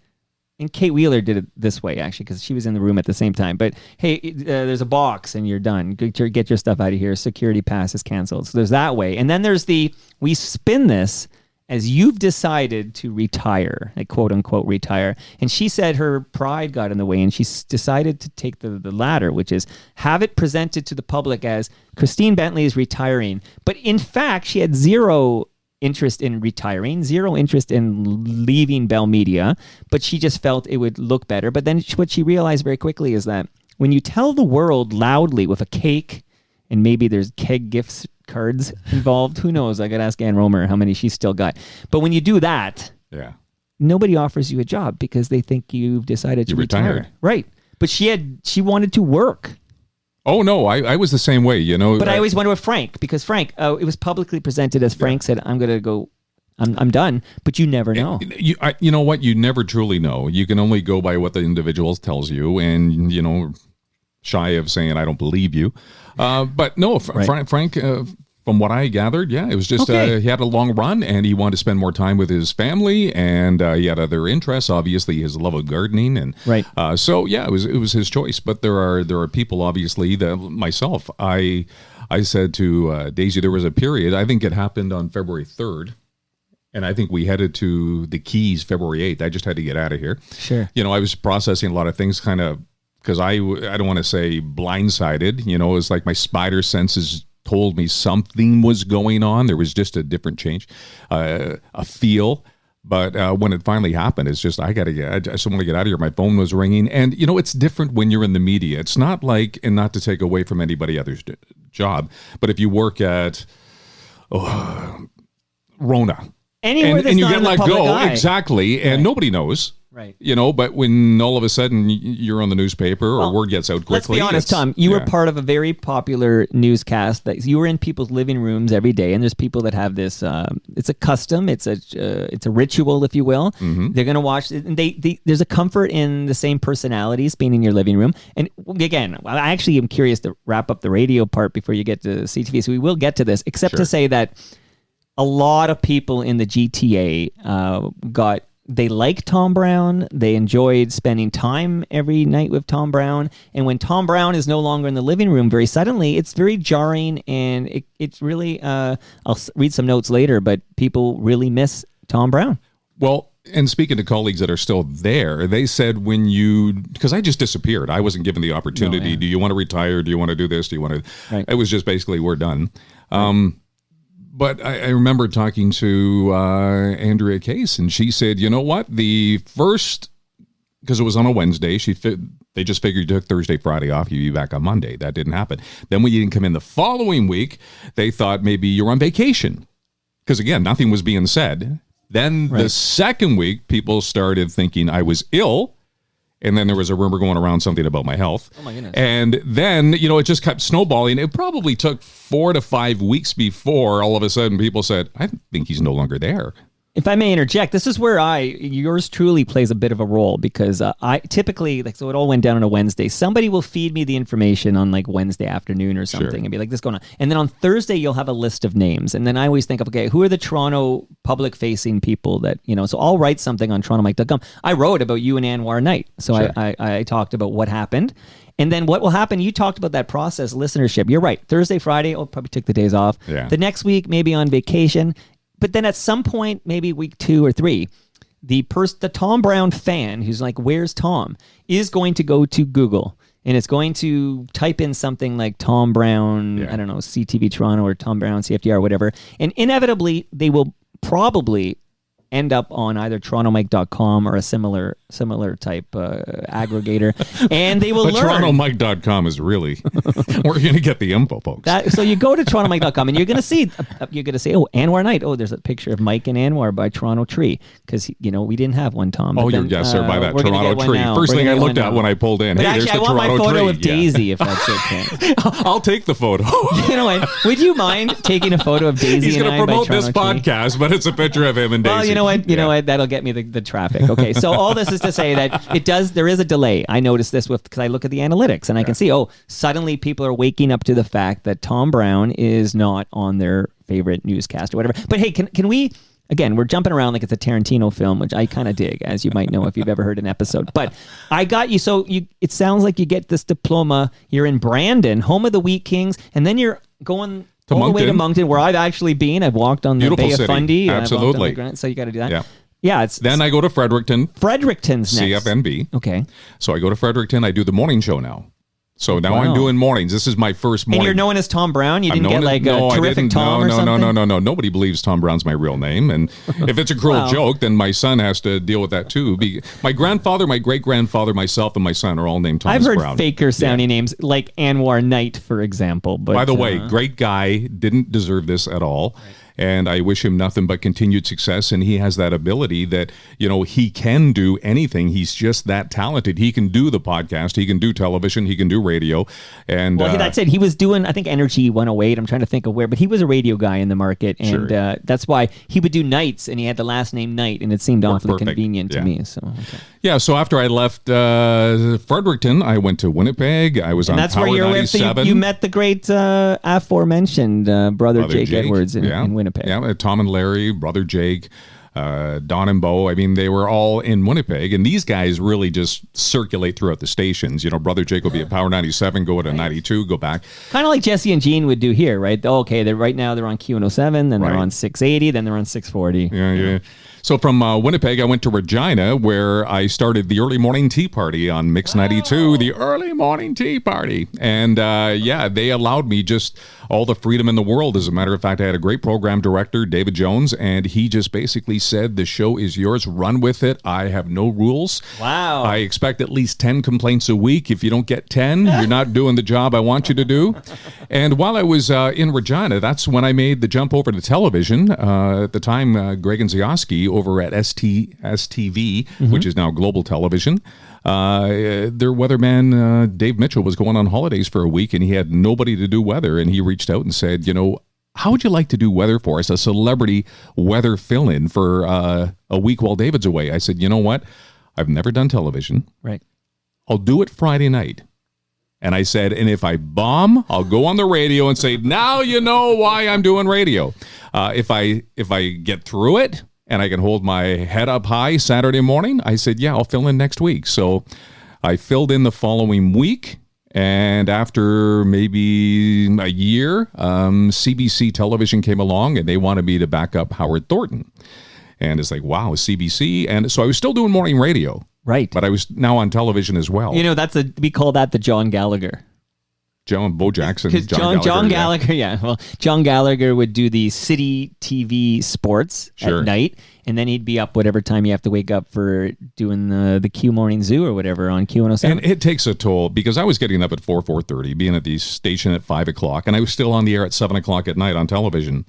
and Kate Wheeler did it this way, actually, because she was in the room at the same time. But, hey, there's a box, and you're done. Get your stuff out of here. Security pass is canceled. So there's that way. And then there's we spin this as you've decided to retire, like quote-unquote retire. And she said her pride got in the way, and she decided to take the latter, which is have it presented to the public as Christine Bentley is retiring. But, in fact, she had zero interest in retiring, zero interest in leaving Bell Media, but she just felt it would look better. But then what she realized very quickly is that when you tell the world loudly with a cake, and maybe there's keg gifts cards involved, who knows? I got to ask Ann Romer how many she's still got. But when you do that, nobody offers you a job because they think you've decided to retire. Retired. Right. But she wanted to work. Oh, no, I was the same way, you know. But I always wonder with Frank, because Frank, it was publicly presented as Frank said, I'm going to go, I'm done, but you never know. You know what? You never truly know. You can only go by what the individual tells you, and, you know, shy of saying I don't believe you. But no, Frank, from what I gathered, it was just he had a long run and he wanted to spend more time with his family, and he had other interests. Obviously, his love of gardening, and so it was his choice. But there are people, obviously, that myself. I said to Daisy, there was a period. I think it happened on February 3rd. And I think we headed to the Keys February 8th. I just had to get out of here. Sure. You know, I was processing a lot of things, kind of, because I don't want to say blindsided. You know, it was like my spider senses told me something was going on. There was just a different change, a feel. But when it finally happened, it's just, I just want to get out of here. My phone was ringing. And, you know, it's different when you're in the media. It's not like, and not to take away from anybody else's job, but if you work at Rona, anywhere and you get let go, eye. Exactly, and nobody knows. Right. You know, but when all of a sudden you're on the newspaper or word gets out quickly. Let's be honest, Tom, you were part of a very popular newscast that you were in people's living rooms every day, and there's people that have this, it's a custom, it's a ritual, if you will. Mm-hmm. They're going to watch, and there's a comfort in the same personalities being in your living room. And again, I actually am curious to wrap up the radio part before you get to CTV, so we will get to this, except to say that a lot of people in the GTA they like Tom Brown. They enjoyed spending time every night with Tom Brown. And when Tom Brown is no longer in the living room very suddenly, it's very jarring. And it's really, I'll read some notes later, but people really miss Tom Brown. Well, and speaking to colleagues that are still there, they said because I just disappeared. I wasn't given the opportunity. Do you want to retire? Do you want to do this? Do you want to? It was just basically, we're done. But I remember talking to Andrea Case, and she said, you know what? The first, because it was on a Wednesday, they just figured you took Thursday, Friday off, you'd be back on Monday. That didn't happen. Then when you didn't come in the following week, they thought maybe you're on vacation. Because again, nothing was being said. Then the second week, people started thinking I was ill. And then there was a rumor going around something about my health. Oh, my goodness. And then, you know, it just kept snowballing. It probably took 4 to 5 weeks before all of a sudden people said, I think he's no longer there. If I may interject, this is where yours truly plays a bit of a role, because I typically, so it all went down on a Wednesday. Somebody will feed me the information on like Wednesday afternoon or something and be like, this is going on. And then on Thursday, you'll have a list of names. And then I always think of, okay, who are the Toronto public facing people that, you know, so I'll write something on TorontoMike.com. I wrote about you and Anwar Knight. So I talked about what happened. And then what will happen, you talked about that process, listenership. You're right. Thursday, Friday, I'll probably take the days off. Yeah. The next week, maybe on vacation. But then at some point, maybe week 2 or 3, the Tom Brown fan who's like, where's Tom, is going to go to Google and it's going to type in something like Tom Brown, I don't know, CTV Toronto or Tom Brown CFDR or whatever. And inevitably, they will probably end up on either TorontoMike.com or a similar type aggregator, and they will learn. TorontoMike.com is really where you're going to get the info, folks. So you go to TorontoMike.com and you're going to see, oh, Anwar Knight. Oh, there's a picture of Mike and Anwar by Toronto Tree, because you know we didn't have one, Tom. Oh, yes, sir, by that Toronto Tree. First thing I looked at when I pulled in. But hey, actually, there's the I want Toronto my photo tree. of Daisy, if that's okay. I'll take the photo. You know what? Would you mind taking a photo of Daisy? He's going to promote this podcast, but it's a picture of him and Daisy. Well, you know what? You know what? That'll get me the traffic. Okay, so all this is to say that there is a delay. I noticed this because I look at the analytics and I can see, suddenly people are waking up to the fact that Tom Brown is not on their favorite newscast or whatever. But hey, can we, again, we're jumping around like it's a Tarantino film, which I kind of dig, as you might know if you've ever heard an episode. But I got you. So it sounds like you get this diploma. You're in Brandon, home of the Wheat Kings, and then you're going all the way to Moncton, where I've actually been. I've walked on the Beautiful Bay city. of Fundy. Absolutely. So you got to do that. Yeah. Yeah, then I go to Fredericton. Fredericton's next. CFNB. Okay. So I go to Fredericton. I do the morning show now. So now Wow. I'm doing mornings. This is my first morning. And you're known as Tom Brown? You I'm didn't get known like as- no, a I terrific didn't. Tom or something? No. Nobody believes Tom Brown's my real name. And if it's a cruel Wow. joke, then my son has to deal with that too. My grandfather, my great-grandfather, myself, and my son are all named Thomas I've heard Brown. faker sounding names like Anwar Knight, for example. But By the way, great guy, didn't deserve this at all. And I wish him nothing but continued success. And he has that ability that, he can do anything. He's just that talented. He can do the podcast. He can do television. He can do radio. And well, that's it. He was doing, I think, Energy 108. I'm trying to think of where, but he was a radio guy in the market. And Sure. that's why he would do nights, and he had the last name Knight, and it seemed awfully perfect. convenient to Yeah. me. So, okay. Yeah, so after I left Fredericton, I went to Winnipeg. I was And on that's Power where you're with. 97. You met the great aforementioned brother Jake Edwards in Winnipeg. Yeah, Tom and Larry, brother Jake, Don and Bo. I mean, they were all in Winnipeg, and these guys really just circulate throughout the stations. Brother Jake will be at Power 97, go to 92, go back. Kind of like Jesse and Gene would do here, right? Okay, right now they're on Q107, then they're Right. on 680, then they're on 640. Yeah. So from Winnipeg, I went to Regina, where I started the early morning tea party on Mix 92, the early morning tea party. And they allowed me just all the freedom in the world. As a matter of fact, I had a great program director, David Jones, and he just basically said, the show is yours, run with it. I have no rules. Wow. I expect at least 10 complaints a week. If you don't get 10, you're not doing the job I want you to do. And while I was in Regina, that's when I made the jump over to television. At the time, Greg and Zioski over at STV, which is now Global Television. Their weatherman, Dave Mitchell, was going on holidays for a week, and he had nobody to do weather. And he reached out and said, how would you like to do weather for us, a celebrity weather fill-in for a week while David's away? I said, you know what? I've never done television. Right. I'll do it Friday night. And I said, and if I bomb, I'll go on the radio and say, now you know why I'm doing radio. If I get through it and I can hold my head up high Saturday morning, I said, yeah, I'll fill in next week. So I filled in the following week. And after maybe a year, CBC television came along and they wanted me to back up Howard Thornton. And it's like, wow, CBC. And so I was still doing morning radio. Right. But I was now on television as well. We call that the John Gallagher. Bo Jackson, Because John Gallagher, John Gallagher would do the city TV sports Sure. at night, and then he'd be up whatever time you have to wake up for doing the Q Morning Zoo or whatever on Q107. And it takes a toll because I was getting up at 4:30, being at the station at 5 o'clock, and I was still on the air at 7 o'clock at night on television.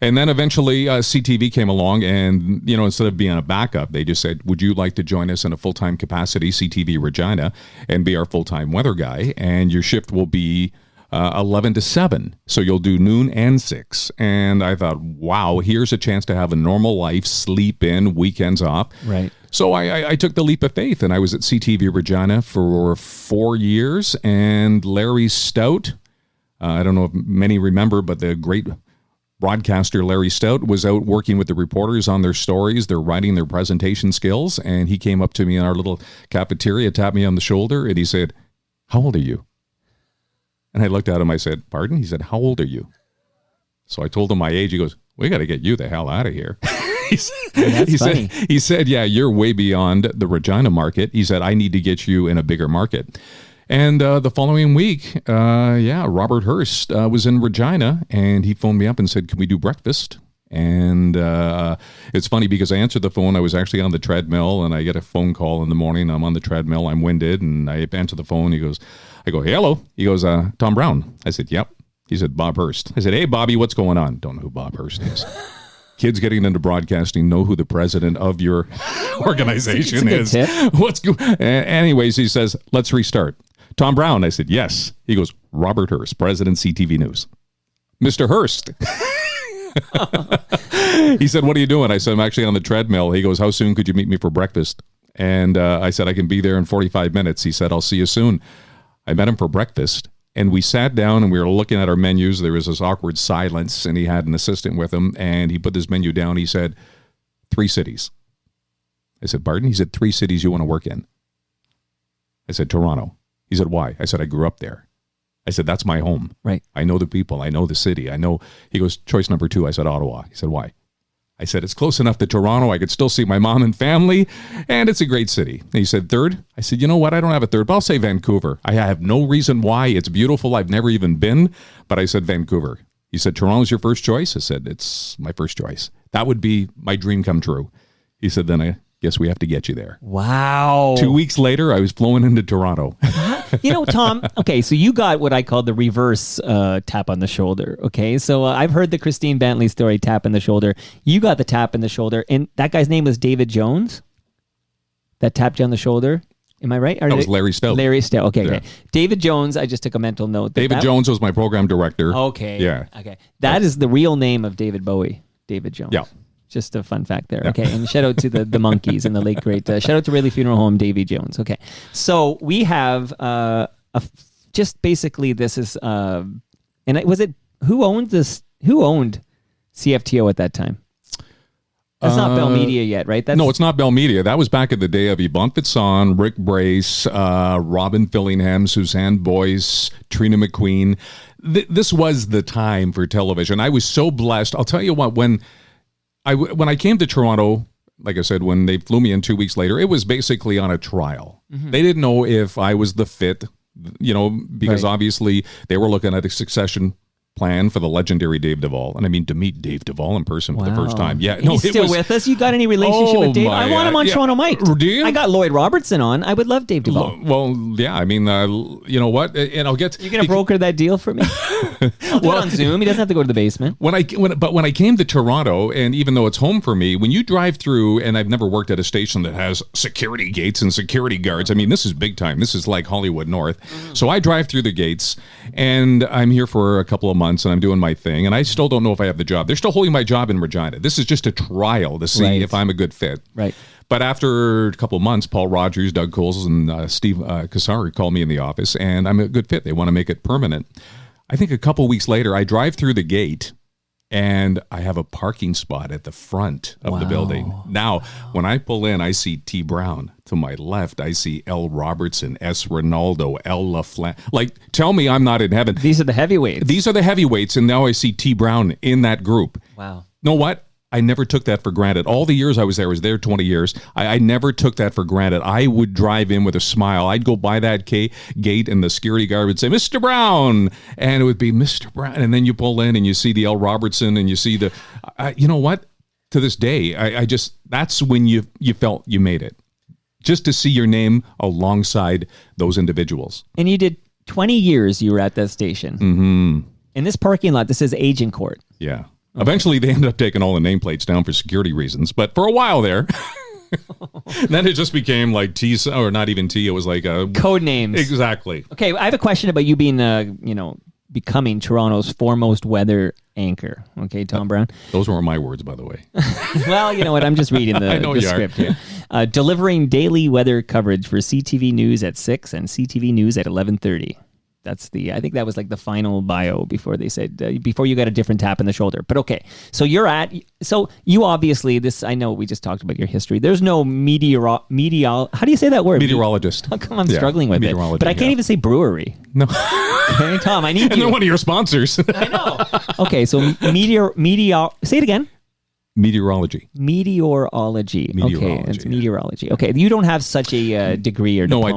And then eventually CTV came along and, instead of being a backup, they just said, would you like to join us in a full-time capacity, CTV Regina, and be our full-time weather guy? And your shift will be 11 to 7. So you'll do noon and 6. And I thought, wow, here's a chance to have a normal life, sleep in, weekends off. Right. So I took the leap of faith, and I was at CTV Regina for 4 years. And Larry Stout, I don't know if many remember, but the great broadcaster Larry Stout was out working with the reporters on their stories, their writing, their presentation skills. And he came up to me in our little cafeteria, tapped me on the shoulder, and he said, how old are you? And I looked at him, I said, pardon? He said, how old are you? So I told him my age. He goes, we got to get you the hell out of here. He said, yeah, you're way beyond the Regina market. He said, I need to get you in a bigger market. And the following week, Robert Hurst was in Regina, and he phoned me up and said, can we do breakfast? And it's funny because I answered the phone. I was actually on the treadmill, and I get a phone call in the morning. I'm on the treadmill. I'm winded, and I answer the phone. I go, hey, hello. He goes, Tom Brown. I said, yep. He said, Bob Hurst. I said, hey, Bobby, what's going on? Don't know who Bob Hurst is. Kids getting into broadcasting know who the president of your organization is. What's anyways, he says, let's restart. Tom Brown. I said, yes. He goes, Robert Hurst, President, CTV News. Mr. Hurst. He said, what are you doing? I said, I'm actually on the treadmill. He goes, how soon could you meet me for breakfast? And I said, I can be there in 45 minutes. He said, I'll see you soon. I met him for breakfast, and we sat down and we were looking at our menus. There was this awkward silence, and he had an assistant with him, and he put this menu down. He said, 3 cities. I said, pardon? He said, 3 cities you want to work in. I said, Toronto. He said, why? I said, I grew up there. I said, that's my home. Right. I know the people. I know the city. I know. He goes, choice number 2. I said, Ottawa. He said, why? I said, it's close enough to Toronto. I could still see my mom and family, and it's a great city. And he said, third? I said, you know what? I don't have a third, but I'll say Vancouver. I have no reason why. It's beautiful. I've never even been, but I said Vancouver. He said, Toronto's your first choice? I said, it's my first choice. That would be my dream come true. He said, then I guess we have to get you there. Wow. 2 weeks later, I was flown into Toronto. You know, Tom, okay, so you got what I call the reverse tap on the shoulder, okay? So I've heard the Christine Bentley story, tap in the shoulder. You got the tap in the shoulder, and that guy's name was David Jones that tapped you on the shoulder. Am I right? That was Larry Stout. Larry Stout, okay. David Jones, I just took a mental note. David Jones was my program director. Okay. Yeah. Okay. That is the real name of David Bowie, David Jones. Yeah. Just a fun fact there. Okay. And shout out to the Monkees and the late great. Shout out to Ridley Funeral Home, Davy Jones. Okay. So we have just basically this is, who owned this? Who owned CFTO at that time? That's not Bell Media yet, right? No, it's not Bell Media. That was back in the day of Yvonne Fitzon, Rick Brace, Robin Fillingham, Suzanne Boyce, Trina McQueen. This was the time for television. I was so blessed. I'll tell you what, when I came to Toronto, like I said, when they flew me in 2 weeks later, it was basically on a trial. Mm-hmm. They didn't know if I was the fit, because obviously they were looking at a succession plan for the legendary Dave Duvall. And I mean, to meet Dave Duvall in person for the first time. Yeah. He's still with us? You got any relationship with Dave? I want him on Toronto Mike. Do you? I got Lloyd Robertson on. I would love Dave Duvall. Well, yeah. I mean, you know what? And I'll get... You're going to broker that deal for me? I'll do it on Zoom. He doesn't have to go to the basement. When I came to Toronto, and even though it's home for me, when you drive through, and I've never worked at a station that has security gates and security guards. I mean, this is big time. This is like Hollywood North. Mm-hmm. So I drive through the gates, and I'm here for a couple of months, and I'm doing my thing, and I still don't know if I have the job. They're still holding my job in Regina. This is just a trial to see if I'm a good fit. Right. But after a couple of months, Paul Rogers, Doug Coles, and Steve Kasari called me in the office, and I'm a good fit. They want to make it permanent. I think a couple weeks later, I drive through the gate, and I have a parking spot at the front of the building. Now, when I pull in, I see T. Brown. To my left, I see L. Robertson, S. Ronaldo, L. LaFleur. Like, tell me I'm not in heaven. These are the heavyweights. These are the heavyweights, and now I see T. Brown in that group. Wow. You know what? I never took that for granted. All the years I was there 20 years. I never took that for granted. I would drive in with a smile. I'd go by that gate, and the security guard would say, Mr. Brown. And it would be Mr. Brown. And then you pull in and you see the L. Robertson and you see the, you know what? To this day, I just, that's when you felt you made it. Just to see your name alongside those individuals. And you did 20 years you were at that station. Mm-hmm. In this parking lot, this is Agincourt. Yeah. Okay. Eventually, they ended up taking all the nameplates down for security reasons. But for a while there, then it just became like T, or not even T. It was like a code names. Exactly. Okay, I have a question about you being, becoming Toronto's foremost weather anchor. Okay, Tom Brown. Those weren't my words, by the way. Well, you know what? I'm just reading the script here. Delivering daily weather coverage for CTV News at 6 and CTV News at 11:30. That's I think that was like the final bio before they said, before you got a different tap in the shoulder. But okay, so you obviously, I know we just talked about your history. There's no how do you say that word? Meteorologist. How come I'm struggling with it? But I can't even say brewery. No. Okay, Tom, I need you. And they're one of your sponsors. I know. Okay, so say it again. Meteorology. Meteorology. Okay, it's meteorology. Okay, you don't have such a degree or diploma.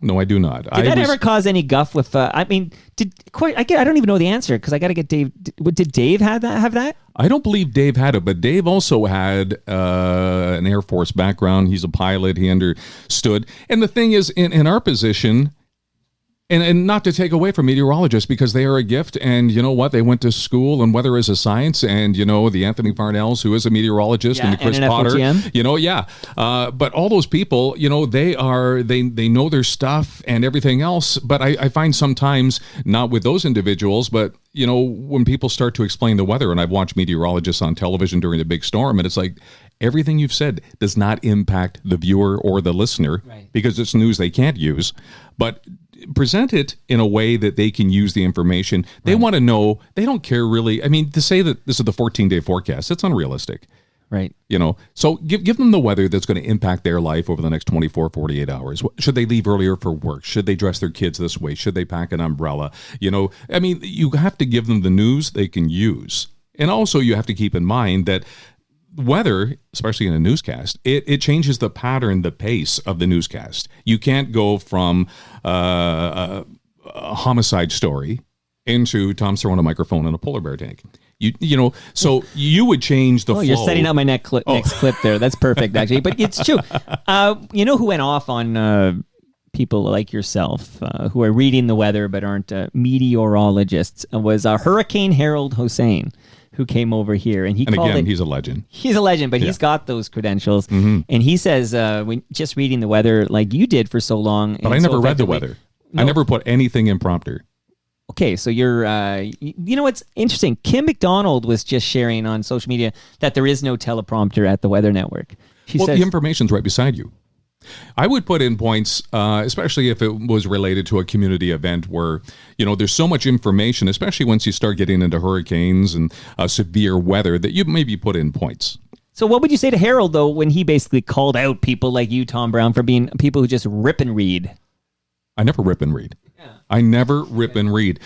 No, I do not. Did that ever cause any guff with? I don't even know the answer because I got to get Dave. Did Dave have that? I don't believe Dave had it, but Dave also had an Air Force background. He's a pilot. He understood. And the thing is, in our position. And not to take away from meteorologists because they are a gift, and you know what? They went to school and weather is a science, and the Anthony Farnells, who is a meteorologist, and the Chris Potter, but all those people, they know their stuff and everything else. But I find sometimes, not with those individuals, but when people start to explain the weather, and I've watched meteorologists on television during the big storm, and it's like, everything you've said does not impact the viewer or the listener because it's news they can't use, but present it in a way that they can use the information. They want to know. They don't care really. I mean, to say that this is the 14-day forecast, that's unrealistic. Right. So give them the weather that's going to impact their life over the next 24, 48 hours. Should they leave earlier for work? Should they dress their kids this way? Should they pack an umbrella? I mean, you have to give them the news they can use. And also you have to keep in mind that weather, especially in a newscast, it changes the pattern, the pace of the newscast. You can't go from a homicide story into Tom's throwing a microphone in a polar bear tank. You know, so you would change the flow. You're setting up my next clip there. That's perfect, actually. But it's true. You know who went off on people like yourself who are reading the weather but aren't meteorologists was Hurricane Harold Hossein, who came over here. And he's a legend. He's a legend, but he's got those credentials. Mm-hmm. And he says, when just reading the weather like you did for so long. But I never read the weather. No. I never put anything in prompter. Okay, so you're, you know what's interesting? Kim McDonald was just sharing on social media that there is no teleprompter at the Weather Network. She says, the information's right beside you. I would put in points, especially if it was related to a community event where, you know, there's so much information, especially once you start getting into hurricanes and severe weather, that you maybe put in points. So what would you say to Harold, though, when he basically called out people like you, Tom Brown, for being people who just rip and read? I never rip and read. I never rip and read.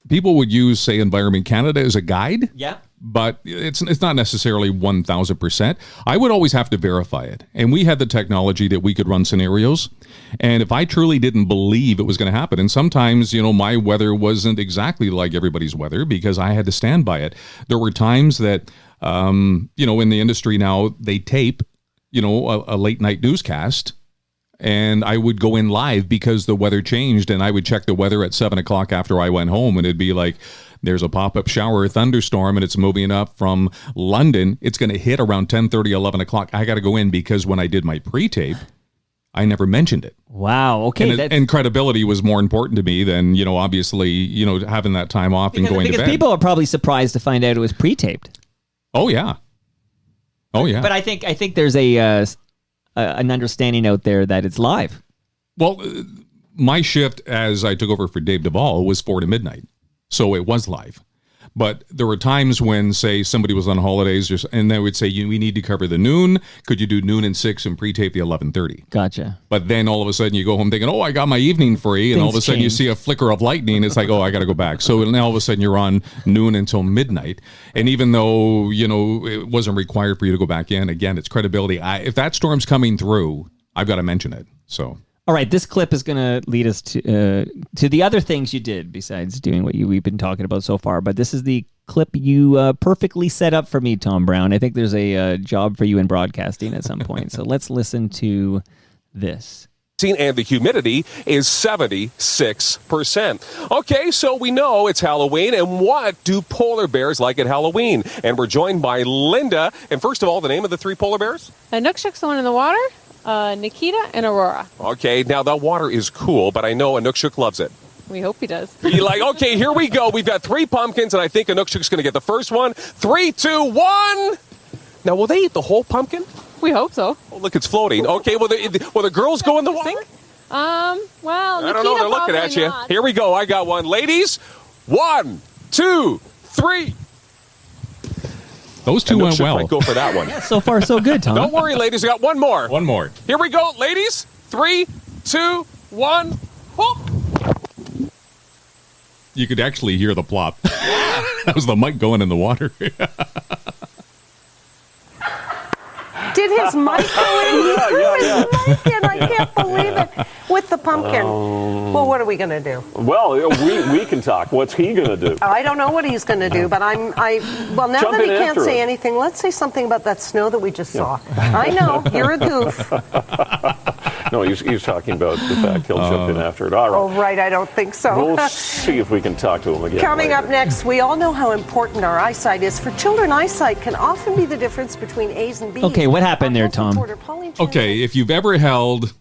People would use, say, Environment Canada as a guide. Yeah. But it's not necessarily 1,000%. I would always have to verify it. And we had the technology that we could run scenarios. And if I truly didn't believe it was going to happen, and sometimes, you know, my weather wasn't exactly like everybody's weather because I had to stand by it. There were times that, you know, in the industry now, they tape, you know, a late night newscast. And I would go in live because the weather changed, and I would check the weather at 7 o'clock after I went home, and it'd be like, there's a pop-up shower thunderstorm, and it's moving up from London. It's going to hit around 10:30, 11 o'clock. I got to go in because when I did my pre-tape, I never mentioned it. Wow. Okay. And credibility was more important to me than, you know, obviously, you know, having that time off and going to bed. Because people are probably surprised to find out it was pre-taped. Oh, yeah. Oh, yeah. But I think there's an understanding out there that it's live. Well, my shift as I took over for Dave Duvall was 4 to midnight. So it was live. But there were times when, say, somebody was on holidays and they would say, we need to cover the noon. Could you do noon and 6 and pre-tape the 11:30? Gotcha. But then all of a sudden you go home thinking, I got my evening free. And all of a sudden you see a flicker of lightning. It's like, I got to go back. So now all of a sudden you're on noon until midnight. And even though, you know, it wasn't required for you to go back in, again, it's credibility. If that storm's coming through, I've got to mention it. So. All right, this clip is going to lead us to the other things you did besides doing what we've been talking about so far. But this is the clip you perfectly set up for me, Tom Brown. I think there's a job for you in broadcasting at some point. So let's listen to this. And the humidity is 76%. Okay, so we know it's Halloween, and what do polar bears like at Halloween? And we're joined by Linda. And first of all, the name of the 3 polar bears? Inukshuk's the one in the water. Nikita and Aurora. Okay, now the water is cool, but I know Inukshuk loves it. We hope he does. He okay, here we go. We've got 3 pumpkins, and I think Inukshuk's going to get the first one. 3, 2, 1. Now, will they eat the whole pumpkin? We hope so. Oh, look, it's floating. Okay, will the girls go in the water? Well, I don't know. They're looking at you. Not. Here we go. I got one. Ladies, 1, 2, 3. Those 2 went well. Might go for that one. Yeah, so far, so good, Tom. Don't worry, ladies. I got one more. One more. Here we go, ladies. 3, 2, 1. Whoop. You could actually hear the plop. That was the mic going in the water. Did his mic go in? He threw his mic in. I can't believe it. With the pumpkin. Well, what are we going to do? Well, we can talk. What's he going to do? I don't know what he's going to do, but well, now Jump that he in can't after say him. anything, let's say something about that snow that we just saw. I know, you're a goof. No, he's talking about the fact he'll jump in after it. All right. Oh, right, I don't think so. We'll see if we can talk to him again. Coming later. up next, we all know how important our eyesight is. For children, eyesight can often be the difference between A's and B's. Okay, what happened there, Tom? Okay, if you've ever held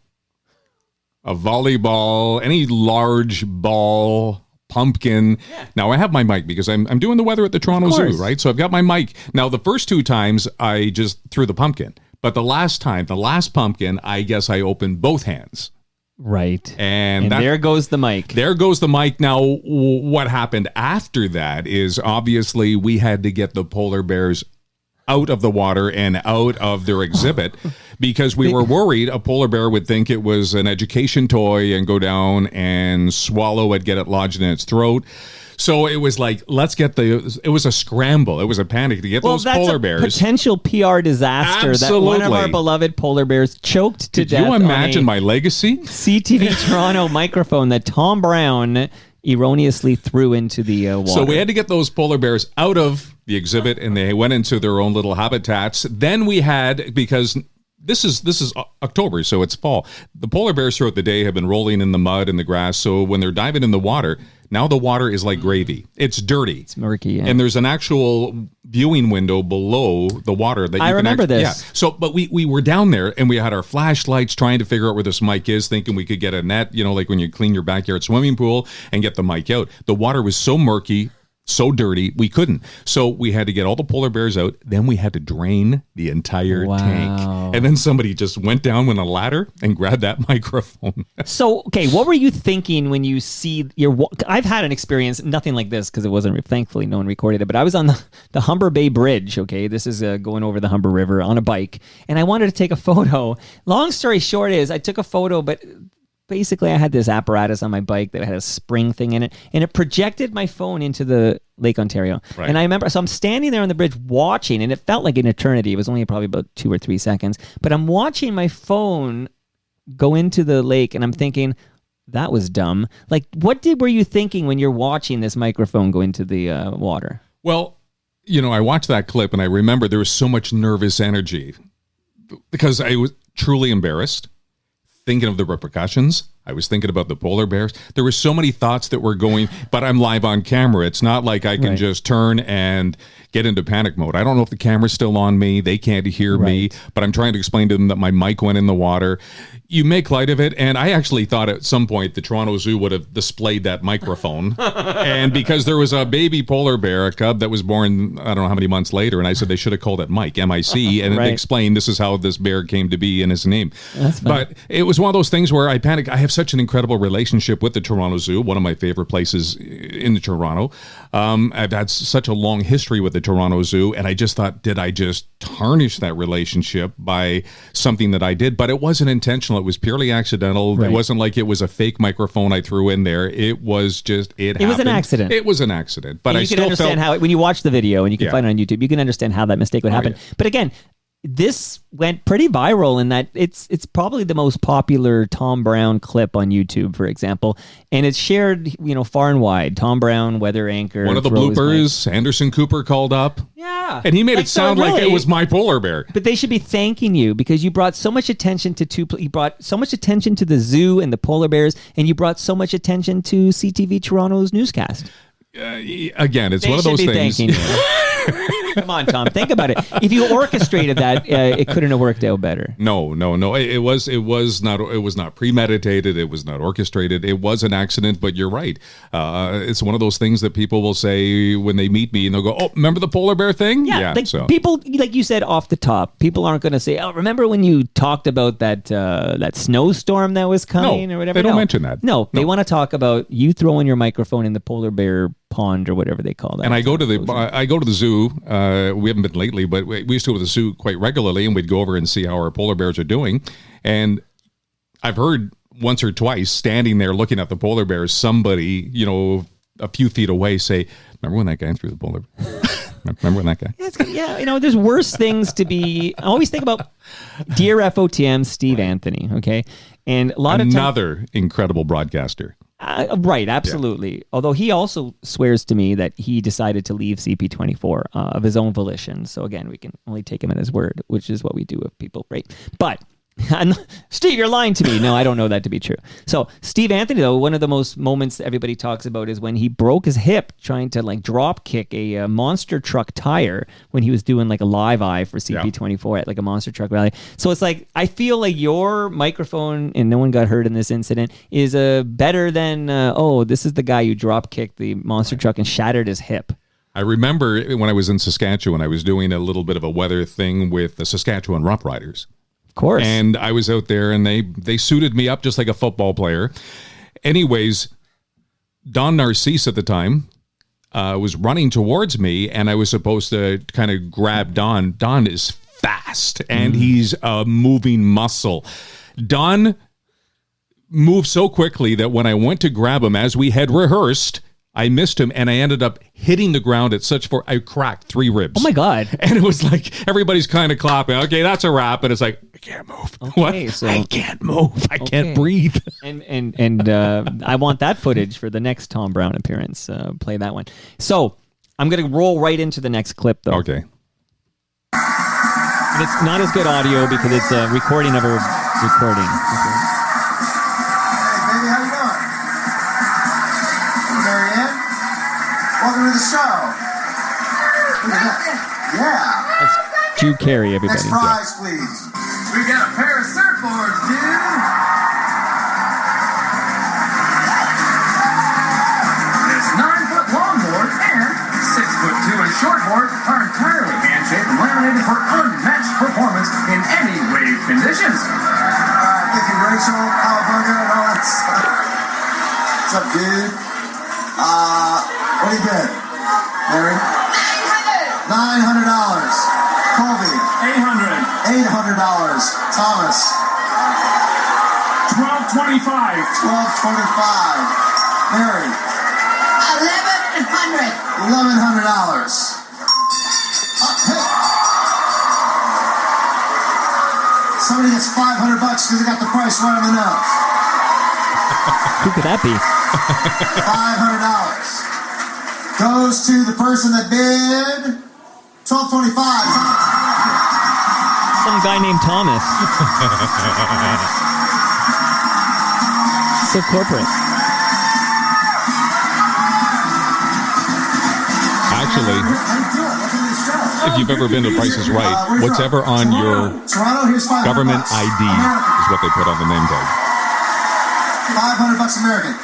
a volleyball, any large ball, pumpkin. Yeah. Now, I have my mic because I'm doing the weather at the Toronto Zoo, right? So I've got my mic. Now, the first 2 times, I just threw the pumpkin. But the last pumpkin, I guess I opened both hands. Right. And there goes the mic. There goes the mic. Now, what happened after that is obviously we had to get the polar bears out of the water and out of their exhibit because we were worried a polar bear would think it was an education toy and go down and swallow it, get it lodged in its throat. So it was like, it was a scramble. It was a panic to get those that's polar a bears. potential PR disaster that one of our Absolutely. beloved polar bears choked to Could death. you on imagine a my legacy? CTV Toronto microphone that Tom Brown erroneously threw into the water. So we had to get those polar bears out of the exhibit, and they went into their own little habitats. Then we had, because this is October, so it's fall. The polar bears throughout the day have been rolling in the mud and the grass. So when they're diving in the water, now the water is like gravy. It's dirty. It's murky, yeah. And there's an actual viewing window below the water that you I can remember this. Yeah. So, but we were down there and we had our flashlights trying to figure out where this mic is, thinking we could get a net, like when you clean your backyard swimming pool and get the mic out. The water was so murky, so dirty, we couldn't. So we had to get all the polar bears out. Then we had to drain the entire tank. And then somebody just went down with a ladder and grabbed that microphone. So, okay, what were you thinking when you see I've had an experience, nothing like this because it wasn't, thankfully, no one recorded it, but I was on the Humber Bay Bridge, okay? This is going over the Humber River on a bike, and I wanted to take a photo. Long story short is I took a photo, but basically I had this apparatus on my bike that had a spring thing in it, and it projected my phone into the Lake Ontario. Right. And I remember, so I'm standing there on the bridge watching, and it felt like an eternity. It was only probably about 2 or 3 seconds, but I'm watching my phone go into the lake, and I'm thinking, that was dumb. Like, what were you thinking when you're watching this microphone go into the water? Well, I watched that clip, and I remember there was so much nervous energy because I was truly embarrassed. Thinking of the repercussions. I was thinking about the polar bears. There were so many thoughts that were going, but I'm live on camera. It's not like I can just turn and get into panic mode. I don't know if the camera's still on me. They can't hear me, but I'm trying to explain to them that my mic went in the water. You make light of it, and I actually thought at some point the Toronto Zoo would have displayed that microphone. And because there was a baby polar bear, a cub that was born, I don't know how many months later, and I said they should have called it Mike, M-I-C, and it explained this is how this bear came to be in his name. But it was one of those things where I panicked. I have such an incredible relationship with the Toronto Zoo, one of my favorite places in Toronto. I've had such a long history with the Toronto Zoo, and I just thought, did I just tarnish that relationship by something that I did? But it wasn't intentional. It was purely accidental. It wasn't like it was a fake microphone I threw in there. It was just, it was an accident. It was an accident. But and I you still can understand how, when you watch the video, and you can find it on YouTube, you can understand how that mistake would happen. Yeah. But again, this went pretty viral in that it's probably the most popular Tom Brown clip on YouTube, for example, and it's shared, far and wide. Tom Brown, weather anchor. One of the bloopers, Anderson Cooper called up. Yeah. And he made it sound like it was my polar bear. But they should be thanking you because you brought so much attention you brought so much attention to the zoo and the polar bears, and you brought so much attention to CTV Toronto's newscast. Again, it's one of those things. Come on, Tom. Think about it. If you orchestrated that, it couldn't have worked out better. No. It was not premeditated. It was not orchestrated. It was an accident. But you're right. It's one of those things that people will say when they meet me, and they'll go, "Oh, remember the polar bear thing?" Yeah. People, like you said off the top, people aren't going to say, "Oh, remember when you talked about that snowstorm that was coming or whatever?" They don't mention that. No, they want to talk about you throwing your microphone in the polar bear pond or whatever they call that. And I go to the zoo. We haven't been lately, but we used to go to the zoo quite regularly, and we'd go over and see how our polar bears are doing. And I've heard once or twice, standing there looking at the polar bears, somebody, a few feet away say, "Remember when that guy threw the polar bear?" Remember when that guy? Yeah, there's worse things to be. I always think about Dear FOTM, Steve Anthony, okay? And a lot of another incredible broadcaster. Right, absolutely. Yeah. Although he also swears to me that he decided to leave CP24 of his own volition. So again, we can only take him at his word, which is what we do with people, right? But Steve, you're lying to me. No, I don't know that to be true. So Steve Anthony, though, one of the most moments that everybody talks about is when he broke his hip trying to drop kick a monster truck tire when he was doing a live eye for CP24 at a monster truck rally. So it's I feel like your microphone, and no one got hurt in this incident, is better than, this is the guy who drop kicked the monster truck and shattered his hip. I remember when I was in Saskatchewan, I was doing a little bit of a weather thing with the Saskatchewan Rough Riders. Course. And I was out there, and they suited me up just like a football player. Anyways, Don Narcisse at the time was running towards me, and I was supposed to kind of grab Don. Don is fast, and he's a moving muscle. Don moved so quickly that when I went to grab him, as we had rehearsed, I missed him, and I ended up hitting the ground at such force. I cracked 3 ribs. Oh my God. And it was like everybody's kind of clapping. Okay, that's a wrap. And it's like, I can't move. Okay, What? so- I can't move. I Okay. can't breathe. And I want that footage for the next Tom Brown appearance. Play that one. So I'm going to roll right into the next clip, though. Okay. And it's not as good audio because it's a recording of a recording. Okay. Hey, baby, how you doing? Marianne? Welcome to the show. Look at that. Yeah. That's Drew Carey, everybody. Next prize, please. We got a pair of surfboards, dude. This 9-foot longboard and 6'2" and shortboard are entirely hand-shaped and laminated for unmatched performance in any wave conditions. Thank you, Rachel, Alabama, and all that stuff. What's up, dude? What do you bid? Mary? $900. Colby? $800. Thomas? $12.25. Mary? $1,100. Hey. Somebody gets $500 because they got the price right on the nose. Who could that be? $500 goes to the person that bid $12.25. Some guy named Thomas. So corporate. Actually, How you doing? Welcome to the show. if you've ever been to Price is Right, what's ever on your Toronto, here's $500. government ID is what they put on the name tag. $500 American.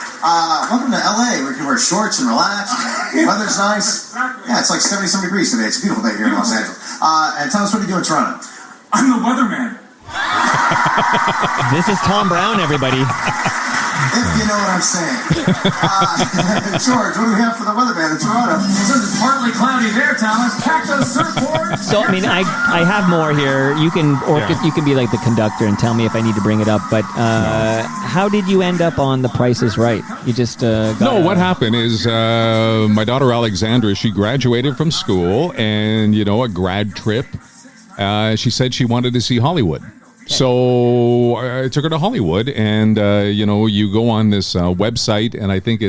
Welcome to LA. We can wear shorts and relax. Weather's nice. Yeah, it's like 70-some degrees today. It's a beautiful day here in Los Angeles. And tell us, what do you do in Toronto? I'm the weatherman. This is Tom Brown, everybody. If you know what I'm saying. George, what do we have for the weatherman in Toronto? It's partly cloudy there, Thomas. Pack those surfboards. So, I mean, I have more here. You can you can be like the conductor and tell me if I need to bring it up. But how did you end up on The Price is Right? You just got What happened is my daughter Alexandra, she graduated from school, and a grad trip. She said she wanted to see Hollywood. So I took her to Hollywood, and you go on this website, and I think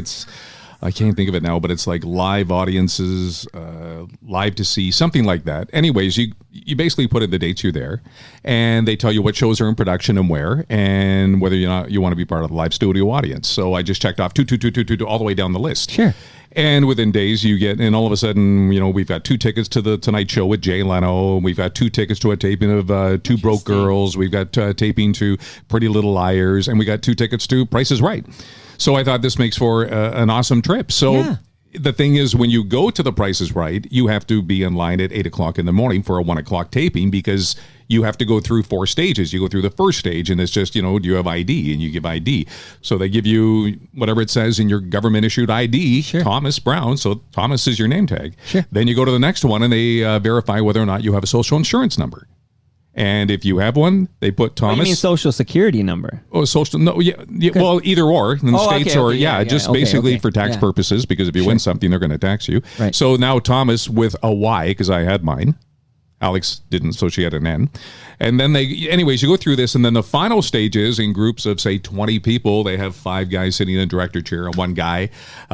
I can't think of it now, but it's like live audiences, live to see, something like that. Anyways, you basically put in the dates you're there, and they tell you what shows are in production and where, and whether you want to be part of the live studio audience. So I just checked off two all the way down the list. Sure. And within days, and all of a sudden, we've got 2 tickets to the Tonight Show with Jay Leno. We've got 2 tickets to a taping of Two Broke Girls. We've got taping to Pretty Little Liars. And we got 2 tickets to Price is Right. So I thought this makes for an awesome trip. So the thing is, when you go to the Price is Right, you have to be in line at 8 o'clock in the morning for a 1 o'clock taping, because you have to go through 4 stages. You go through the first stage, and it's just, do you have ID? And you give ID. So they give you whatever it says in your government-issued ID, Thomas Brown. So Thomas is your name tag. Sure. Then you go to the next one, and they verify whether or not you have a social insurance number. And if you have one, they put Thomas. You mean social security number? Oh, social. No, well, either or in the States, okay, just basically for tax purposes, because if you win something, they're going to tax you. Right. So now Thomas with a Y, because I had mine. Alex didn't, so she had an N. And then anyways, you go through this, and then the final stage is in groups of, say, 20 people. They have 5 guys sitting in a director chair and 1 guy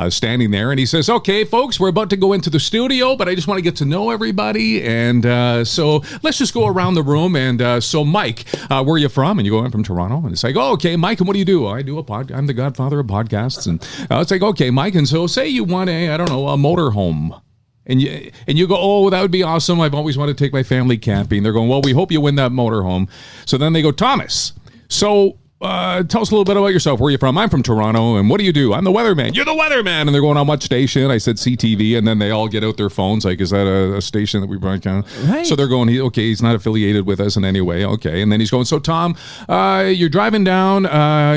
standing there. And he says, okay, folks, we're about to go into the studio, but I just want to get to know everybody. And so let's just go around the room. And so, Mike, where are you from? And you go, I'm from Toronto. And it's like, oh, okay, Mike, and what do you do? I do a podcast. I'm the godfather of podcasts. And it's like, okay, Mike. And so say you want a motorhome. And you go, oh, that would be awesome. I've always wanted to take my family camping. They're going, well, we hope you win that motorhome. So then they go, Thomas, so tell us a little bit about yourself. Where are you from? I'm from Toronto. And what do you do? I'm the weatherman. You're the weatherman. And they're going, on what station? I said CTV. And then they all get out their phones. Like, is that a station that we broadcast? Right. So they're going, he's not affiliated with us in any way. Okay. And then he's going, so Tom, you're driving down,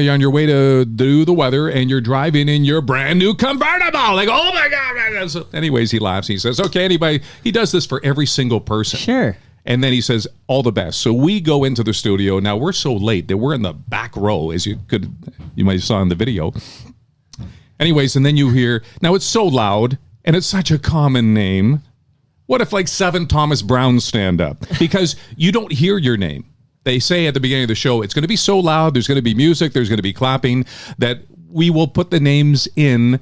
you're on your way to do the weather, and you're driving in your brand new convertible. Like, oh my God. So anyways, he laughs. He says, okay, he does this for every single person. Sure. And then he says, all the best. So we go into the studio. Now, we're so late that we're in the back row, as you might have saw in the video. Anyways, and then you hear, now it's so loud and it's such a common name. What if like 7 Thomas Browns stand up? Because you don't hear your name. They say at the beginning of the show, it's going to be so loud, there's going to be music, there's going to be clapping, that we will put the names in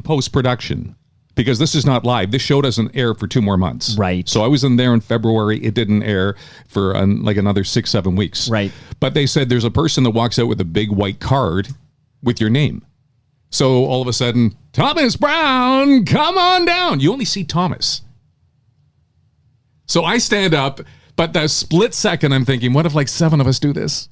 post-production. Because this is not live. This show doesn't air for 2 more months. Right. So I was in there in February. It didn't air for like another 6-7 weeks. Right. But they said there's a person that walks out with a big white card with your name. So all of a sudden, Thomas Brown, come on down. You only see Thomas. So I stand up, but the split second I'm thinking, what if like 7 of us do this?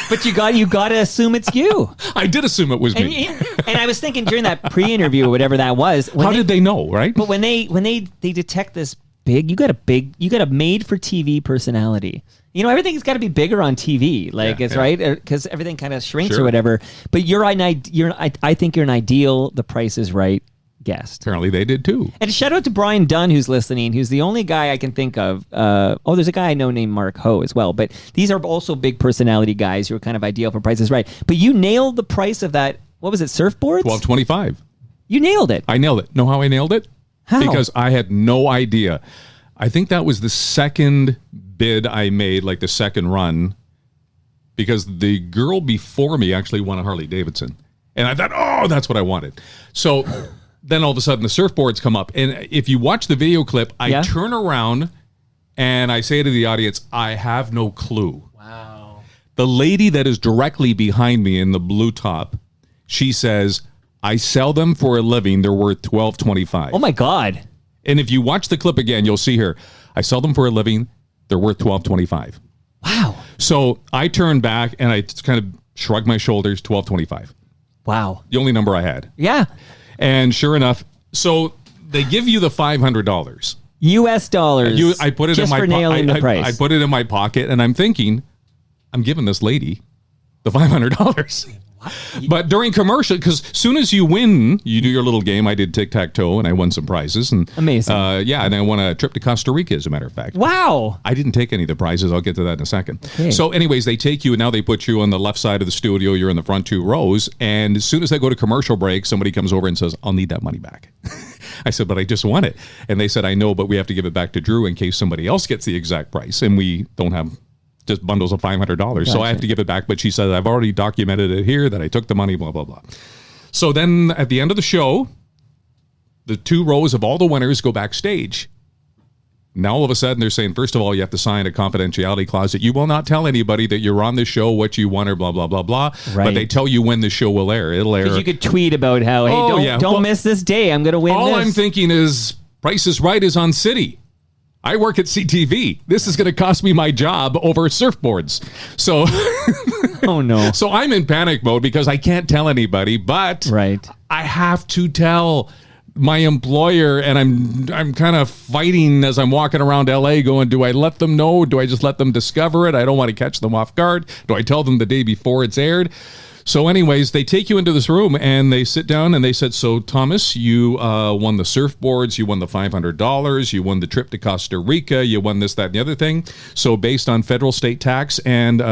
But you got to assume it's you. I did assume it was me. And I was thinking during that pre-interview or whatever that was. How did they know, right? But when they detect this you got a made for TV personality. You know, everything's got to be bigger on TV, right? Because everything kind of shrinks or whatever. But I think you're an ideal The Price is Right guest. Apparently they did too. And shout out to Brian Dunn, who's listening, who's the only guy I can think of. There's a guy I know named Mark Ho as well. But these are also big personality guys who are kind of ideal for Price is Right. But you nailed the price of that. What was it? Surfboards? $12.25. You nailed it. I nailed it. Know how I nailed it? How? Because I had no idea. I think that was the second bid I made, like the second run, because the girl before me actually won a Harley Davidson. And I thought, oh, that's what I wanted. So then all of a sudden the surfboards come up. And if you watch the video clip, I turn around and I say to the audience, I have no clue. Wow. The lady that is directly behind me in the blue top, she says, I sell them for a living. They're worth $12.25. Oh, my God. And if you watch the clip again, you'll see her. I sell them for a living. They're worth $12.25. Wow. So I turned back and I kind of shrugged my shoulders, $12.25. Wow. The only number I had. Yeah. And sure enough, so they give you the $500. US dollars. I put it just in my for nailing the price. I put it in my pocket and I'm thinking, I'm giving this lady the $500. But during commercial, because as soon as you win, you do your little game. I did tic-tac-toe and I won some prizes. And amazing. And I won a trip to Costa Rica, as a matter of fact. Wow. I didn't take any of the prizes. I'll get to that in a second. Okay. So anyways, they take you and now they put you on the left side of the studio. You're in the front 2 rows. And as soon as I go to commercial break, somebody comes over and says, I'll need that money back. I said, but I just won it. And they said, I know, but we have to give it back to Drew in case somebody else gets the exact price. And we don't have just bundles of $500. Gotcha. So I have to give it back. But she said, I've already documented it here that I took the money, blah, blah, blah. So then at the end of the show, the 2 rows of all the winners go backstage. Now all of a sudden they're saying, first of all, you have to sign a confidentiality clause that you will not tell anybody that you're on the show, what you won, or blah, blah, blah, blah. Right. But they tell you when the show will air. It'll air. Because you could tweet about how, hey, don't miss this day. I'm going to win all this. I'm thinking is Price is Right is on City. I work at CTV. This is going to cost me my job over surfboards. So, oh no. So I'm in panic mode because I can't tell anybody, but I have to tell my employer, and I'm kind of fighting as I'm walking around LA going, do I let them know? Do I just let them discover it? I don't want to catch them off guard. Do I tell them the day before it's aired? So anyways, they take you into this room and they sit down and they said, so Thomas, you won the surfboards, you won the $500, you won the trip to Costa Rica, you won this, that, and the other thing. So based on federal state tax and, it's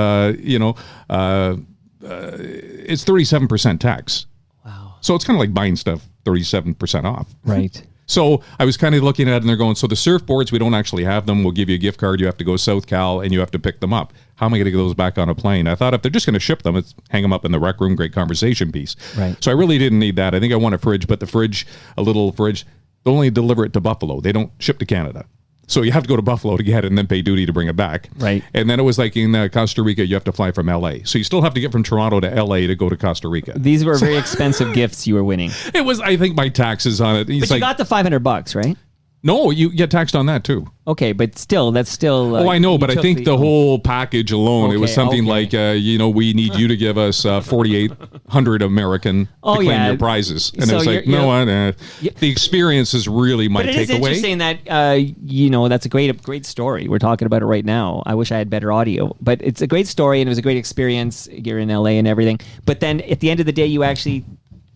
37% tax. Wow. So it's kind of like buying stuff 37% off. Right. So I was kind of looking at it and they're going, so the surfboards, we don't actually have them. We'll give you a gift card. You have to go South Cal and you have to pick them up. How am I going to get those back on a plane? I thought if they're just going to ship them, it's hang them up in the rec room, great conversation piece. Right. So I really didn't need that. I think I want a fridge, but a little fridge, they only deliver it to Buffalo. They don't ship to Canada. So you have to go to Buffalo to get it and then pay duty to bring it back. Right. And then it was like in Costa Rica, you have to fly from LA. So you still have to get from Toronto to LA to go to Costa Rica. These were very expensive gifts you were winning. It was, I think, my taxes on it. But you got the $500, right? No, you get taxed on that too. Okay, but still, that's still... I know, but I think the whole package alone, it was something like, we need you to give us 4,800 American to claim your prizes. And so it's like, the experience is really my takeaway. But it is interesting that, that's a great story. We're talking about it right now. I wish I had better audio. But it's a great story, and it was a great experience. You're in LA and everything. But then at the end of the day, you actually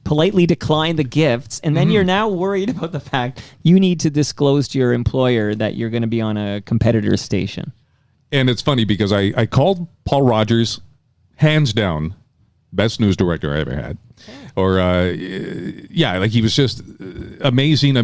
politely decline the gifts, and then you're now worried about the fact you need to disclose to your employer that you're going to be on a competitor's station. And it's funny because I called Paul Rogers, hands down, best news director I ever had. Or yeah, like he was just amazing.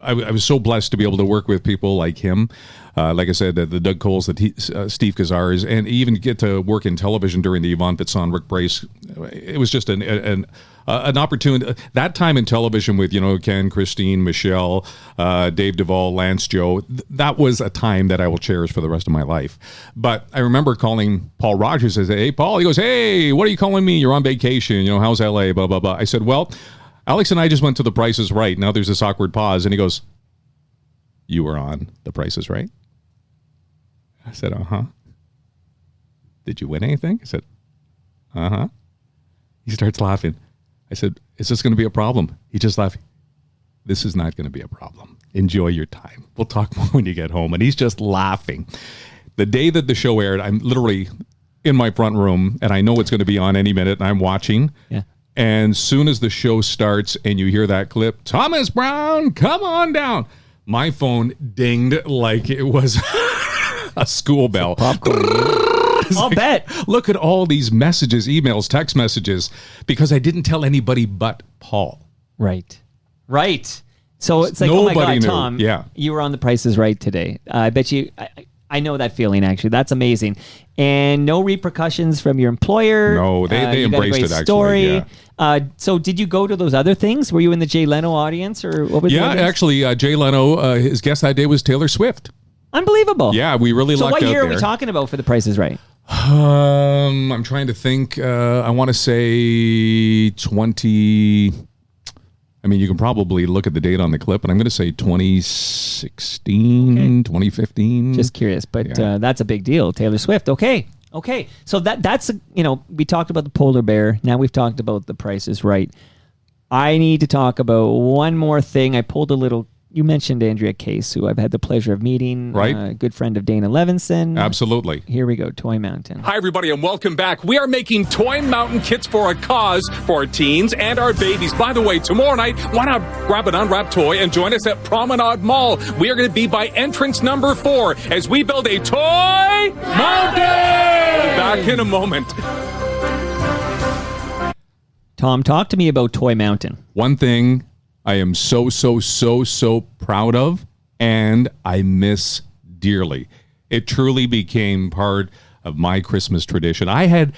I was so blessed to be able to work with people like him. Like I said, the Doug Coles, Steve Kazars, and even get to work in television during the Yvonne Fitzon, Rick Brace. It was just an opportunity. That time in television with, Ken, Christine, Michelle, Dave Duvall, Lance, Joe, that was a time that I will cherish for the rest of my life. But I remember calling Paul Rogers and say, "Hey, Paul," he goes, "Hey, what are you calling me? You're on vacation. How's LA? Blah, blah, blah." I said, "Well, Alex and I just went to The Price is Right." Now there's this awkward pause. And he goes, "You were on The Price is Right?" I said, "Uh-huh." "Did you win anything?" I said, "Uh-huh." He starts laughing. I said, "Is this going to be a problem?" He just laughed. "This is not going to be a problem. Enjoy your time. We'll talk more when you get home." And he's just laughing. The day that the show aired, I'm literally in my front room, and I know it's going to be on any minute, and I'm watching. Yeah. And soon as the show starts and you hear that clip, "Thomas Brown, come on down," my phone dinged like it was a school bell. I'll bet. Look at all these messages, emails, text messages, because I didn't tell anybody but Paul. Right. So it's like, Nobody oh my God, knew. Tom, Yeah. you were on The Price is Right today. I bet you, I know that feeling, actually. That's amazing. And no repercussions from your employer. No, they you got a embraced great it, actually. story. Yeah. So did you go to those other things? Were you in the Jay Leno audience, or what was the Yeah, audience? actually, Jay Leno, his guest that day was Taylor Swift. Unbelievable. Yeah, we really So lucked what out year are we there. talking about for The Price is Right? I'm trying to think. I want to say 20. I mean, you can probably look at the date on the clip, but I'm going to say 2016, 2015. Just curious, but Yeah. that's a big deal. Taylor Swift. Okay. So that's we talked about the polar bear. Now we've talked about The Price is Right. I need to talk about one more thing. I pulled a little. You mentioned Andrea Case, who I've had the pleasure of meeting. Right. A good friend of Dana Levinson. Absolutely. Here we go. Toy Mountain. Hi, everybody, and welcome back. We are making Toy Mountain kits for a cause for our teens and our babies. By the way, tomorrow night, why not grab an unwrapped toy and join us at Promenade Mall? We are going to be by entrance number 4 as we build a Toy Mountain. Back in a moment. Tom, talk to me about Toy Mountain. One thing I am so proud of, and I miss dearly. It truly became part of my Christmas tradition. I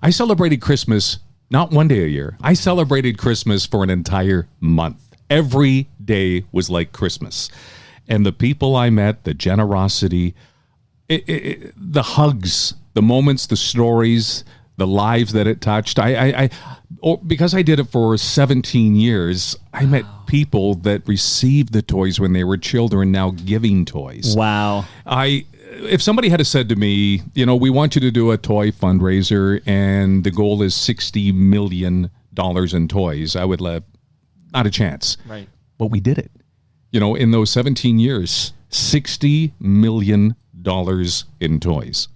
celebrated Christmas not one day a year. I celebrated Christmas for an entire month. Every day was like Christmas. And the people I met, the generosity, the hugs, the moments, the stories, the lives that it touched. Because I did it for 17 years, I met people that received the toys when they were children, now giving toys. Wow. If somebody had said to me, we want you to do a toy fundraiser and the goal is $60 million in toys, I would have not a chance. Right. But we did it. In those 17 years, $60 million in toys.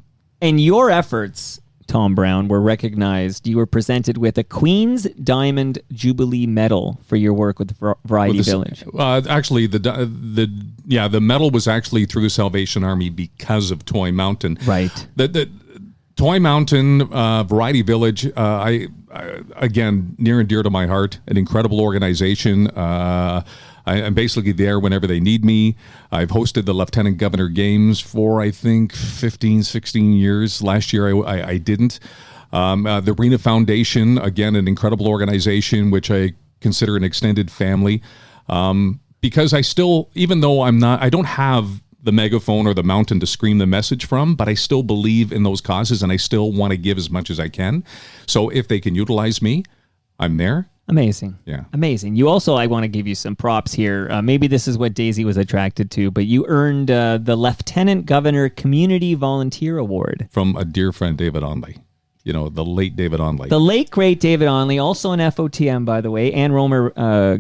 And your efforts, Tom Brown, were recognized. You were presented with a Queen's Diamond Jubilee Medal for your work with Variety Village. Actually, the medal was actually through the Salvation Army because of Toy Mountain. Right. The Toy Mountain, Variety Village, again, near and dear to my heart, an incredible organization. I'm basically there whenever they need me. I've hosted the Lieutenant Governor Games for, I think, 15, 16 years. Last year, I didn't. The Arena Foundation, again, an incredible organization, which I consider an extended family. Because I still, even though I don't have the megaphone or the mountain to scream the message from, but I still believe in those causes and I still want to give as much as I can. So if they can utilize me, I'm there. Amazing. Yeah. Amazing. You also, I want to give you some props here. Maybe this is what Daisy was attracted to, but you earned the Lieutenant Governor Community Volunteer Award. From a dear friend, David Onley. The late David Onley. The late, great David Onley, also an FOTM, by the way. Ann Romer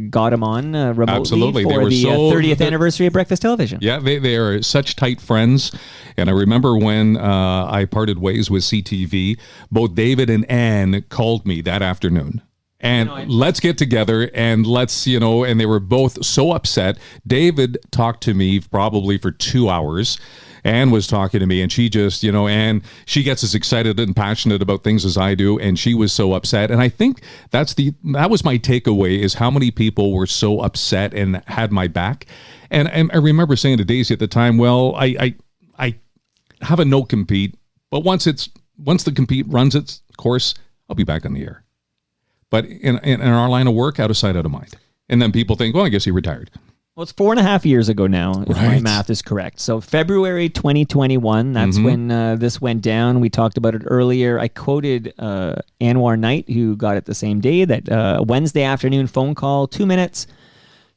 got him on remotely Absolutely. for the 30th anniversary of Breakfast Television. Yeah, they are such tight friends. And I remember when I parted ways with CTV, both David and Ann called me that afternoon. And let's get together and let's, and they were both so upset. David talked to me probably for 2 hours. Anne was talking to me, and she just, Anne, she gets as excited and passionate about things as I do, and she was so upset. And I think that was my takeaway, is how many people were so upset and had my back. And I remember saying to Daisy at the time, well, I have a no compete, but once the compete runs its course, I'll be back on the air. But in our line of work, out of sight, out of mind. And then people think, well, I guess he retired. Well, it's 4.5 years ago now, if my math is correct. So February 2021, that's when this went down. We talked about it earlier. I quoted Anwar Knight, who got it the same day, that Wednesday afternoon phone call, 2 minutes.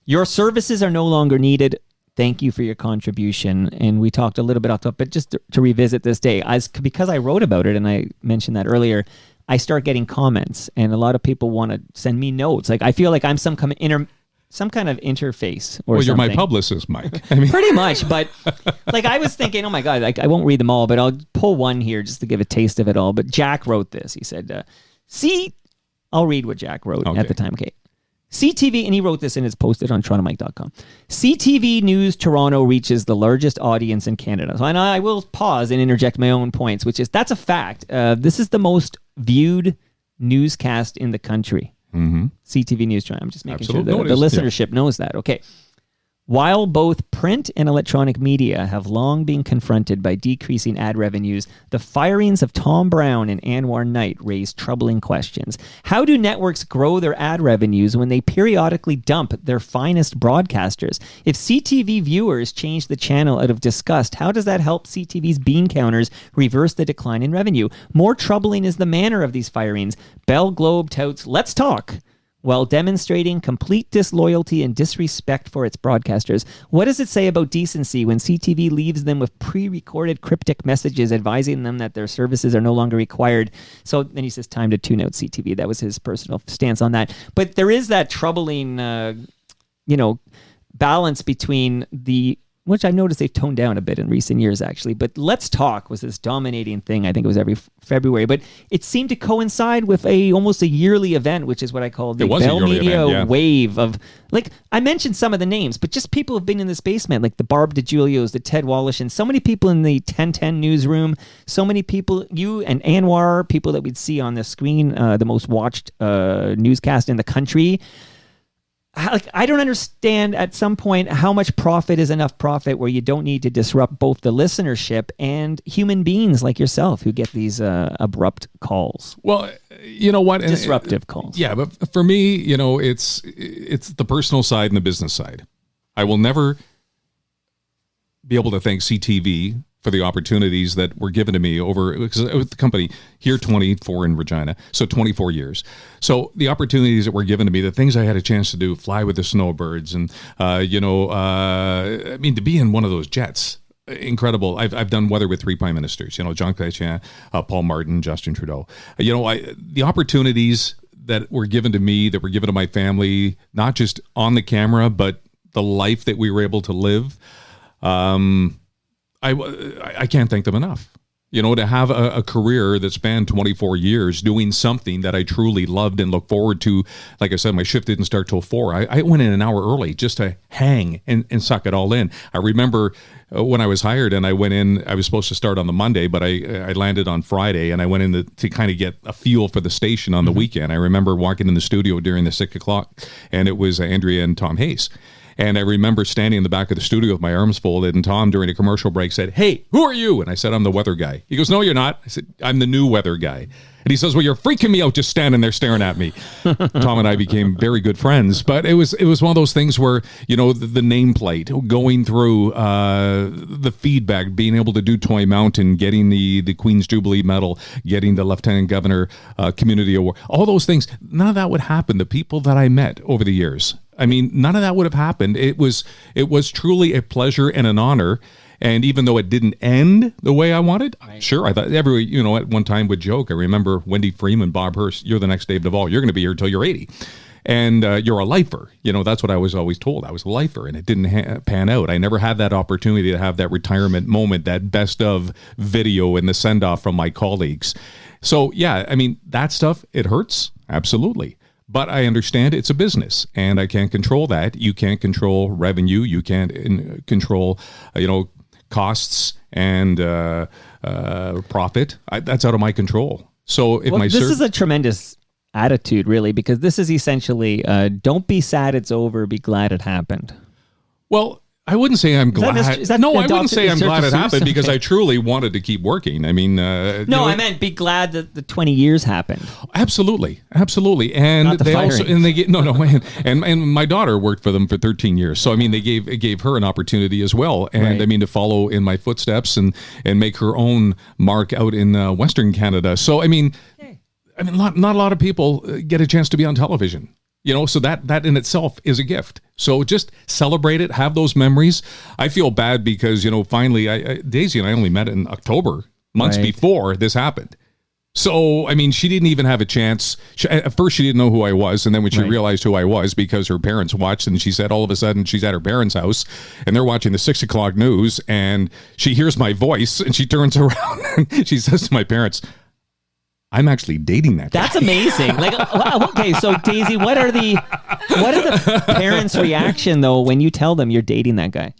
Your services are no longer needed. Thank you for your contribution. And we talked a little bit off top, but just to revisit this day, because I wrote about it, and I mentioned that earlier, I start getting comments, and a lot of people want to send me notes. Like, I feel like I'm some kind of interface or well, you're something. my publicist, Mike. I mean, pretty much, but like I was thinking, oh my God, like I won't read them all, but I'll pull one here just to give a taste of it all. But Jack wrote this. He said, I'll read what Jack wrote at the time. Okay. CTV, and he wrote this and it's posted on TorontoMike.com. CTV News Toronto reaches the largest audience in Canada. So, and I will pause and interject my own points, which is, that's a fact. This is the most viewed newscast in the country. CTV News Toronto. I'm just making sure that the listenership knows that. Okay. While both print and electronic media have long been confronted by decreasing ad revenues, the firings of Tom Brown and Anwar Knight raise troubling questions. How do networks grow their ad revenues when they periodically dump their finest broadcasters? If CTV viewers change the channel out of disgust, how does that help CTV's bean counters reverse the decline in revenue? More troubling is the manner of these firings. Bell Globe touts, "Let's talk," while demonstrating complete disloyalty and disrespect for its broadcasters. What does it say about decency when CTV leaves them with pre-recorded cryptic messages advising them that their services are no longer required? So then he says, time to tune out CTV. That was his personal stance on that. But there is that troubling, balance between which I noticed they've toned down a bit in recent years, actually. But Let's Talk was this dominating thing. I think it was every February. But it seemed to coincide with almost a yearly event, which is what I call the Bell Media wave of, like, I mentioned some of the names, but just people have been in this basement, like the Barb DeGiulios, the Ted Wallish, and so many people in the 1010 newsroom, so many people, you and Anwar, people that we'd see on the screen, the most watched newscast in the country. I don't understand at some point how much profit is enough profit where you don't need to disrupt both the listenership and human beings like yourself who get these abrupt calls. Well, you know what? Disruptive calls. Yeah, but for me, it's the personal side and the business side. I will never be able to thank CTV for the opportunities that were given to me because I was with the company here 24 in Regina, so 24 years. So the opportunities that were given to me, the things I had a chance to do, fly with the snowbirds, and to be in one of those jets, incredible. I've done weather with 3 prime ministers, Jean Chrétien, Paul Martin, Justin Trudeau. The opportunities that were given to me, that were given to my family, not just on the camera, but the life that we were able to live. I can't thank them enough. To have a career that spanned 24 years doing something that I truly loved and looked forward to. Like I said, my shift didn't start till 4. I went in an hour early just to hang and suck it all in. I remember when I was hired and I went in, I was supposed to start on the Monday, but I landed on Friday, and I went in to kind of get a feel for the station on the weekend. I remember walking in the studio during the 6 o'clock, and it was Andrea and Tom Hayes. And I remember standing in the back of the studio with my arms folded, and Tom, during a commercial break, said, "Hey, who are you?" And I said, "I'm the weather guy." He goes, "No, you're not." I said, "I'm the new weather guy." And he says, "Well, you're freaking me out just standing there staring at me." Tom and I became very good friends. But it was one of those things where, the nameplate, going through the feedback, being able to do Toy Mountain, getting the Queen's Jubilee Medal, getting the Lieutenant Governor Community Award, all those things, none of that would happen. The people that I met over the years, none of that would have happened. It was truly a pleasure and an honor. And even though it didn't end the way I wanted, sure, I thought at one time would joke. I remember Wendy Freeman, Bob Hurst, "You're the next Dave Duvall. You're going to be here until you're 80. And you're a lifer." That's what I was always told. I was a lifer, and it didn't pan out. I never had that opportunity to have that retirement moment, that best of video and the send-off from my colleagues. So, yeah, that stuff, it hurts. Absolutely. But I understand it's a business, and I can't control that. You can't control revenue. You can't control, costs and profit. That's out of my control. So if This is a tremendous attitude, really, because this is essentially don't be sad it's over, be glad it happened. Well, I wouldn't say I'm glad. No, I wouldn't say I'm glad it happened because I truly wanted to keep working. I mean, I meant be glad that the 20 years happened. Absolutely, and Not the they also firing. and they get and my daughter worked for them for 13 years. So I mean, they gave her an opportunity as well, and Right. I mean to follow in my footsteps and make her own mark out in Western Canada. So I mean, not a lot of people get a chance to be on television. So that in itself is a gift. So just celebrate it, have those memories. I feel bad because, finally, Daisy and I only met in October, months Right. before this happened. So, I mean, she didn't even have a chance. At first, she didn't know who I was. And then when she Right. realized who I was, because her parents watched, and she said all of a sudden she's at her parents' house and they're watching the 6 o'clock news and she hears my voice and she turns around and she says to my parents, I'm actually dating that guy. That's amazing. Okay, so Daisy, what are the parents' reaction though when you tell them you're dating that guy?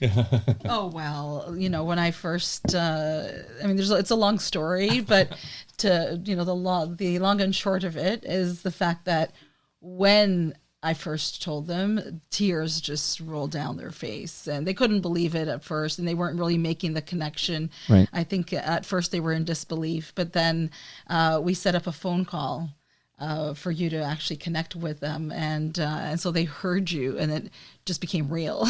Oh, well, when I first, it's a long story, but the long and short of it is the fact that when I first told them, tears just rolled down their face and they couldn't believe it at first and they weren't really making the connection. Right. I think at first they were in disbelief, but then we set up a phone call for you to actually connect with them. And so they heard you and it just became real.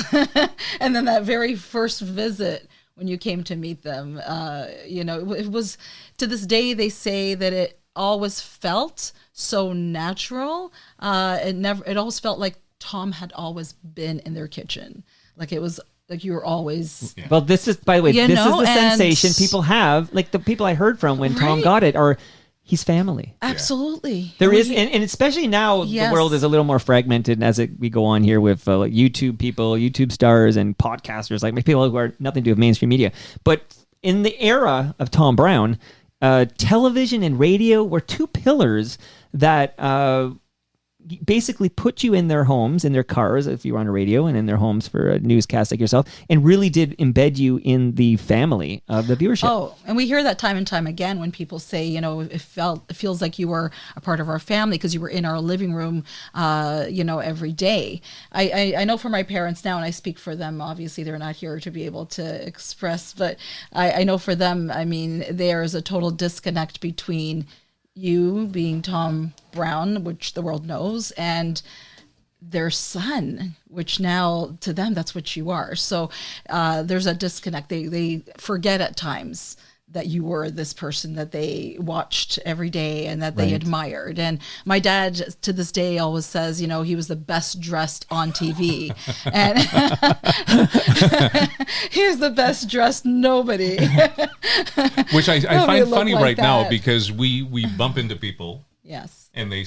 And then that very first visit when you came to meet them, it was, to this day, they say that it always felt so natural. It always felt like Tom had always been in their kitchen. Like it was like you were always. Yeah. Well, this is, by the way, this is the and- sensation people have. Like the people I heard from when Tom Right. got it are, he's family. Absolutely. There is, and especially now, Yes. the world is a little more fragmented as we go on here with like YouTube people, YouTube stars, and podcasters, like people who are nothing to do with mainstream media. But in the era of Tom Brown, television and radio were two pillars that basically put you in their homes, in their cars, if you were on a radio, and in their homes for a newscast like yourself, and really did embed you in the family of the viewership. Oh, and we hear that time and time again when people say, it feels like you were a part of our family because you were in our living room, every day. I know for my parents now, and I speak for them, obviously they're not here to be able to express, but I know for them, I mean, there is a total disconnect between you being Tom Brown, which the world knows, and their son, which now to them, that's what you are. So there's a disconnect. They forget at times that you were this person that they watched every day and that they admired. And my dad to this day always says, he was the best dressed on TV. And he was the best dressed nobody. Which I Nobody find looked funny like right now that. because we bump into people Yes. and they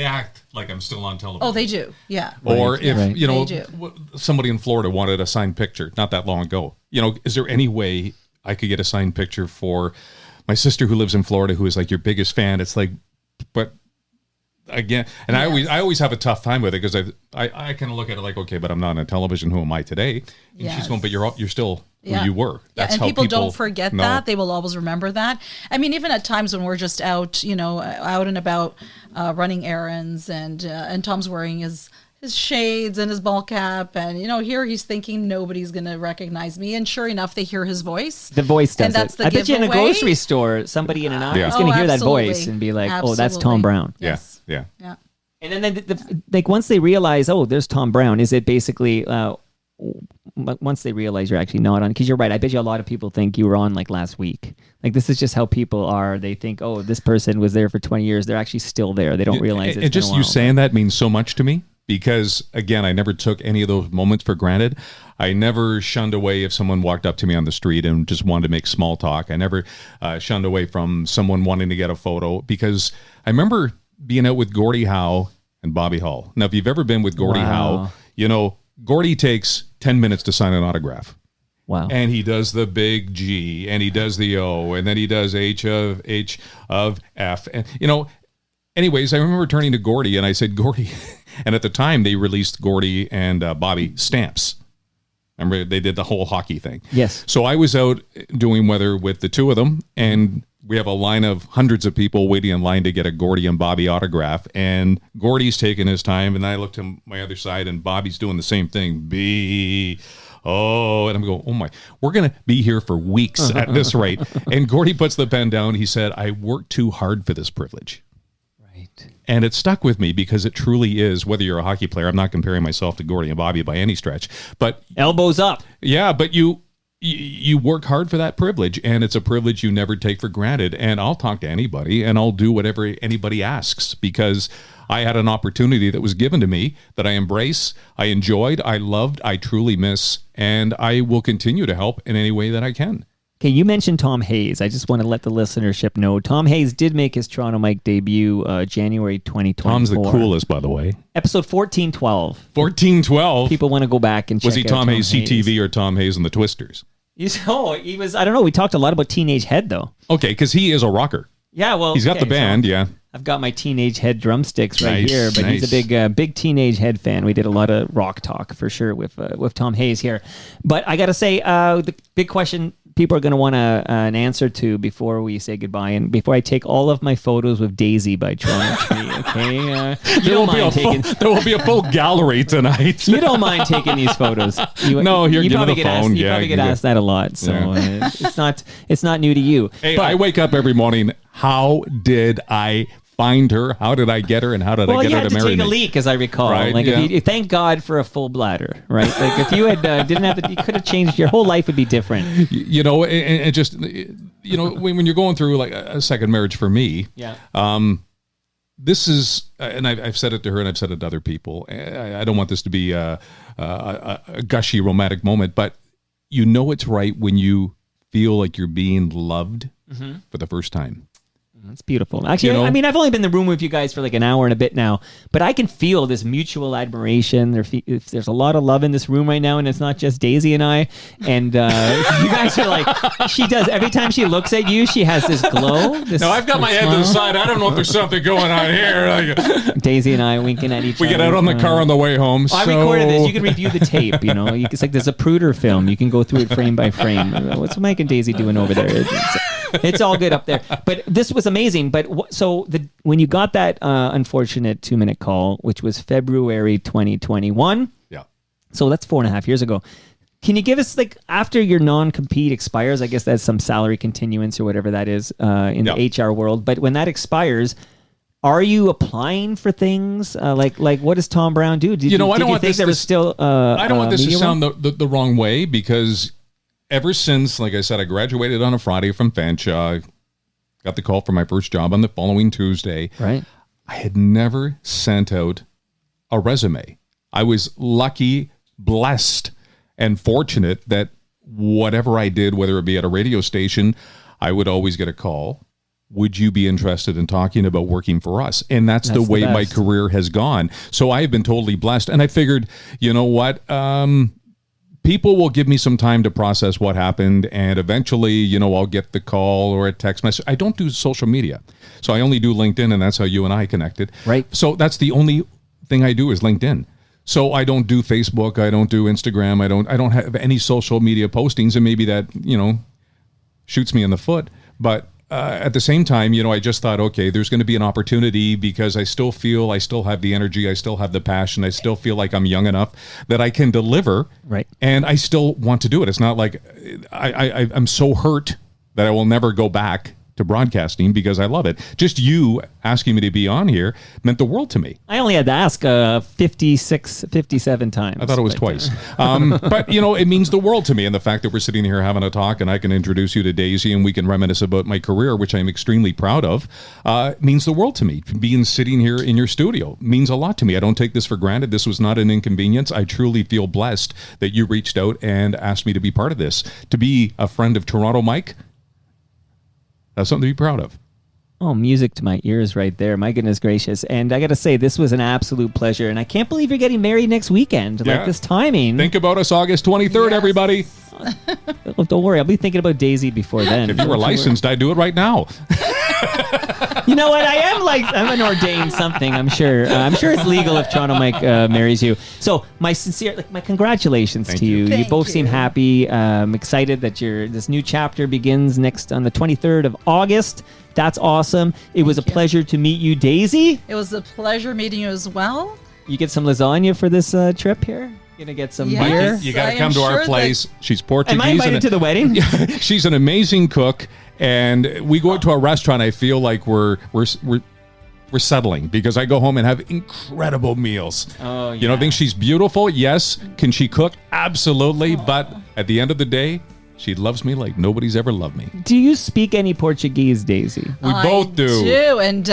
act like I'm still on television. Oh, they do. Yeah. Or if, Right. They do. somebody in Florida wanted a signed picture not that long ago, is there any way I could get a signed picture for my sister who lives in Florida, who is like your biggest fan? It's like, but again, and I always have a tough time with it because I kind of look at it like, okay, but I'm not on television. Who am I today? And she's going, but you're still who you were. That's and how people don't forget know. that. They will always remember that. I mean, even at times when we're just out, out and about running errands and Tom's wearing his shades and his ball cap and here he's thinking nobody's going to recognize me, and sure enough they hear his voice. The voice does and that's it. The I bet you in a giveaway. grocery store, somebody in an aisle Yeah. is going to hear that absolutely. voice and be like, oh, that's Absolutely. Tom Brown. Yes. Yeah. Yeah. And then like once they realize, oh, there's Tom Brown, is it basically once they realize you're actually not on? Because you're right, I bet you a lot of people think you were on like last week. Like this is just how people are. They think, oh, this person was there for 20 years. They're actually still there. They don't realize it's And just been a you while. saying that means so much to me because, again, I never took any of those moments for granted. I never shunned away if someone walked up to me on the street and just wanted to make small talk. I never shunned away from someone wanting to get a photo because I remember being out with Gordie Howe and Bobby Hull. Now, if you've ever been with Gordie Wow. Howe, Gordie takes 10 minutes to sign an autograph. Wow. And he does the big G, and he does the O, and then he does H of F, and anyways, I remember turning to Gordy and I said, Gordy, and at the time they released Gordy and Bobby stamps. Remember, they did the whole hockey thing. Yes. So I was out doing weather with the two of them, and we have a line of hundreds of people waiting in line to get a Gordy and Bobby autograph. And Gordy's taking his time, and I looked to my other side, and Bobby's doing the same thing. And I'm going, oh my, we're going to be here for weeks at this rate. And Gordy puts the pen down. He said, I worked too hard for this privilege. And it stuck with me because it truly is, whether you're a hockey player, I'm not comparing myself to Gordy and Bobby by any stretch, but elbows up. Yeah, but you work hard for that privilege, and it's a privilege you never take for granted. And I'll talk to anybody, and I'll do whatever anybody asks, because I had an opportunity that was given to me that I embrace, I enjoyed, I loved, I truly miss, and I will continue to help in any way that I can. Okay, you mentioned Tom Hayes. I just want to let the listenership know. Tom Hayes did make his Toronto Mike debut January 2024. Tom's the coolest, by the way. Episode 1412. 1412? People want to go back and check Was he out Tom Hayes CTV or Tom Hayes and the Twisters? He was, I don't know. We talked a lot about Teenage Head, though. Okay, because he is a rocker. Yeah, well, he's got the band, yeah. I've got my Teenage Head drumsticks right here, but nice. he's a big Teenage Head fan. We did a lot of rock talk for sure with Tom Hayes here. But I got to say, the big question people are going to want an answer to before we say goodbye, and before I take all of my photos with Daisy by Toronto Tree, okay? There will be a full gallery tonight. You don't mind taking these photos? No, here, give me the phone. You probably get asked that a lot, so it's not new to you. Hey, but I wake up every morning. How did I find her? How did I get her? And how did I get her to marry me? Well, you had to take a leak, as I recall. Right, like, if you, thank God for a full bladder, right? Like, if you had didn't have it, you could have changed. Your whole life would be different. You know, and just, you know, when you're going through like a second marriage for me, this is, and I've said it to her and I've said it to other people. I don't want this to be a gushy romantic moment, but you know it's right when you feel like you're being loved for the first time. That's beautiful. Actually, I mean, I've only been in the room with you guys for like an hour and a bit now, but I can feel this mutual admiration. There's a lot of love in this room right now, and it's not just Daisy and I. And you guys are like, she does. Every time she looks at you, she has this glow. No, I've got my head to the side. I don't know if there's something going on here. Like, Daisy and I winking at each other. We get out on the car on the way home. I recorded this. You can review the tape. You know, it's like there's a Pruder film. You can go through it frame by frame. What's Mike and Daisy doing over there? It's all good up there. But this was amazing. But when you got that unfortunate 2-minute call, which was February 2021. Yeah. So that's 4.5 years ago. Can you give us, like, after your non-compete expires, I guess that's some salary continuance or whatever that is in the HR world. But when that expires, are you applying for things? Like what does Tom Brown do? I don't want this to sound the wrong way, because ever since, like I said, I graduated on a Friday from Fanshawe, got the call for my first job on the following Tuesday. Right. I had never sent out a resume. I was lucky, blessed, and fortunate that whatever I did, whether it be at a radio station, I would always get a call. Would you be interested in talking about working for us? And that's the way my career has gone. So I have been totally blessed. And I figured, you know what? People will give me some time to process what happened, and eventually, you know, I'll get the call or a text message. I don't do social media, so I only do LinkedIn, and that's how you and I connected. Right. So that's the only thing I do is LinkedIn. So I don't do Facebook, I don't do Instagram, I don't have any social media postings, and maybe that, you know, shoots me in the foot. But at the same time, you know, I just thought, okay, there's going to be an opportunity, because I still feel I still have the energy, I still have the passion, I still feel like I'm young enough that I can deliver, right? And I still want to do it. It's not like I'm so hurt that I will never go back to broadcasting, because I love it. Just you asking me to be on here meant the world to me. I only had to ask 57 times. I thought it was twice. But, you know, it means the world to me. And the fact that we're sitting here having a talk and I can introduce you to Daisy and we can reminisce about my career, which I'm extremely proud of, means the world to me. Being sitting here in your studio means a lot to me. I don't take this for granted. This was not an inconvenience. I truly feel blessed that you reached out and asked me to be part of this. To be a friend of Toronto Mike, that's something to be proud of. Oh, music to my ears right there. My goodness gracious. And I got to say, this was an absolute pleasure. And I can't believe you're getting married next weekend. Yeah. Like, this timing. Think about us August 23rd, everybody. Don't worry. I'll be thinking about Daisy before then. If you were licensed, I'd do it right now. You know what? I'm an ordained something. I'm sure. I'm sure it's legal if Toronto Mike marries you. So my congratulations to you. You both seem happy. Excited that this new chapter begins next on the 23rd of August. That's awesome. It was a pleasure to meet you, Daisy. It was a pleasure meeting you as well. You get some lasagna for this trip here? You're going to get some beer? You got to come to our place. She's Portuguese. Am I invited to the wedding? She's an amazing cook. And we go to a restaurant, I feel like we're settling because I go home and have incredible meals. Oh, yeah. You know, I think she's beautiful. Yes. Can she cook? Absolutely. But at the end of the day, she loves me like nobody's ever loved me. Do you speak any Portuguese, Daisy? We both do. And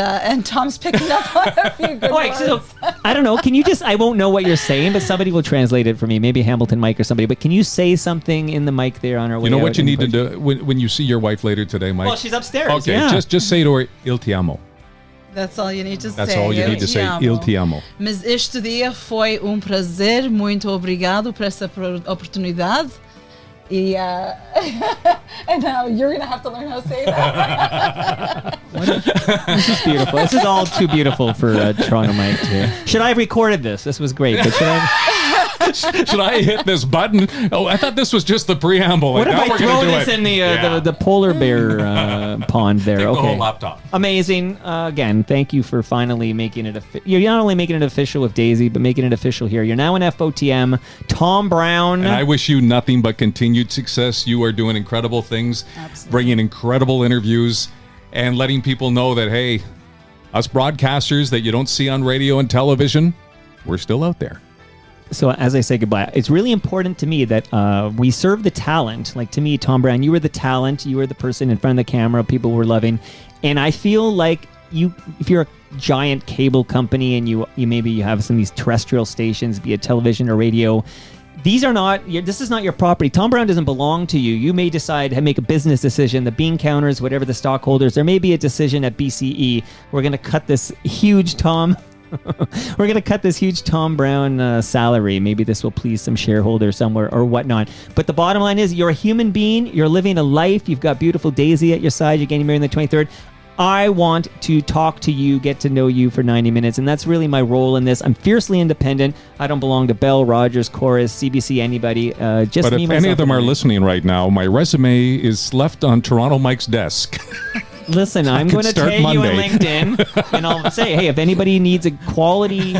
Tom's picking up on a few good words. So, I don't know. Can you I won't know what you're saying, but somebody will translate it for me. Maybe Hamilton Mike or somebody. But can you say something in the mic there on our way? You know what you need to do when you see your wife later today, Mike? Well, she's upstairs. Okay, yeah. just say to her, Il ti amo. That's all you need to say. That's all you need to say. Il ti amo. Mas este dia foi prazer. Muito obrigado por essa oportunidade. And now you're going to have to learn how to say that. This is beautiful. This is all too beautiful for Toronto Mike to hear. Should I have recorded this? This was great. But should I hit this button? Oh, I thought this was just the preamble. What if I throw this in the polar bear pond there? Take okay. the whole laptop. Amazing. Again, thank you for finally making it You're not only making it official with Daisy, but making it official here. You're now in FOTM. Tom Brown. And I wish you nothing but continued success. You are doing incredible things, bringing incredible interviews, and letting people know that, hey, us broadcasters that you don't see on radio and television, we're still out there. So as I say goodbye, it's really important to me that we serve the talent. Like to me, Tom Brown, you were the talent. You were the person in front of the camera people were loving. And I feel like if you're a giant cable company and you maybe you have some of these terrestrial stations, be it television or radio, this is not your property. Tom Brown doesn't belong to you. You may decide to make a business decision. The bean counters, whatever the stockholders, there may be a decision at BCE. We're going to cut this huge Tom Brown salary. Maybe this will please some shareholder somewhere or whatnot. But the bottom line is you're a human being. You're living a life. You've got beautiful Daisy at your side. You're getting married on the 23rd. I want to talk to you, get to know you for 90 minutes, and that's really my role in this. I'm fiercely independent. I don't belong to Bell, Rogers, Chorus, CBC, anybody. But if any of them are listening right now, my resume is left on Toronto Mike's desk. Listen, I'm going to tag you in LinkedIn, and I'll say, hey, if anybody needs a quality,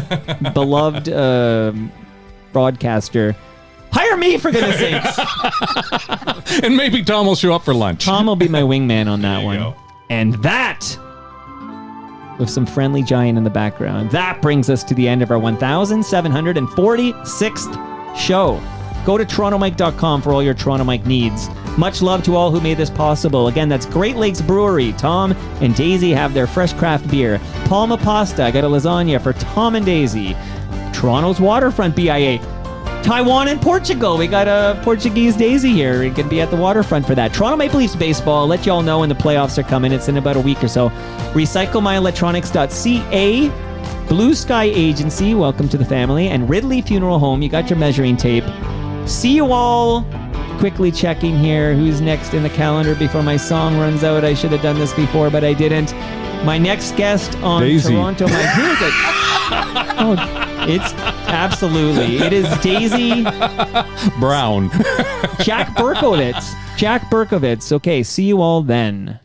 beloved broadcaster, hire me, for goodness sakes. And maybe Tom will show up for lunch. Tom will be my wingman on that one. Go. And that, with some friendly giant in the background, that brings us to the end of our 1,746th show. Go to torontomike.com for all your Toronto Mike needs. Much love to all who made this possible. Again, that's Great Lakes Brewery. Tom and Daisy have their fresh craft beer. Palma Pasta, I got a lasagna for Tom and Daisy. Toronto's Waterfront BIA. Taiwan and Portugal. We got a Portuguese Daisy here. It can be at the waterfront for that. Toronto Maple Leafs baseball. I'll let you all know when the playoffs are coming. It's in about a week or so. RecycleMyElectronics.ca. Blue Sky Agency. Welcome to the family. And Ridley Funeral Home. You got your measuring tape. See you all. Quickly checking here who's next in the calendar before my song runs out. I should have done this before, but I didn't. My next guest on Daisy. Toronto Mike. Who is it? Oh, it's absolutely. It is Daisy Brown. Jack Berkowitz. Okay, see you all then.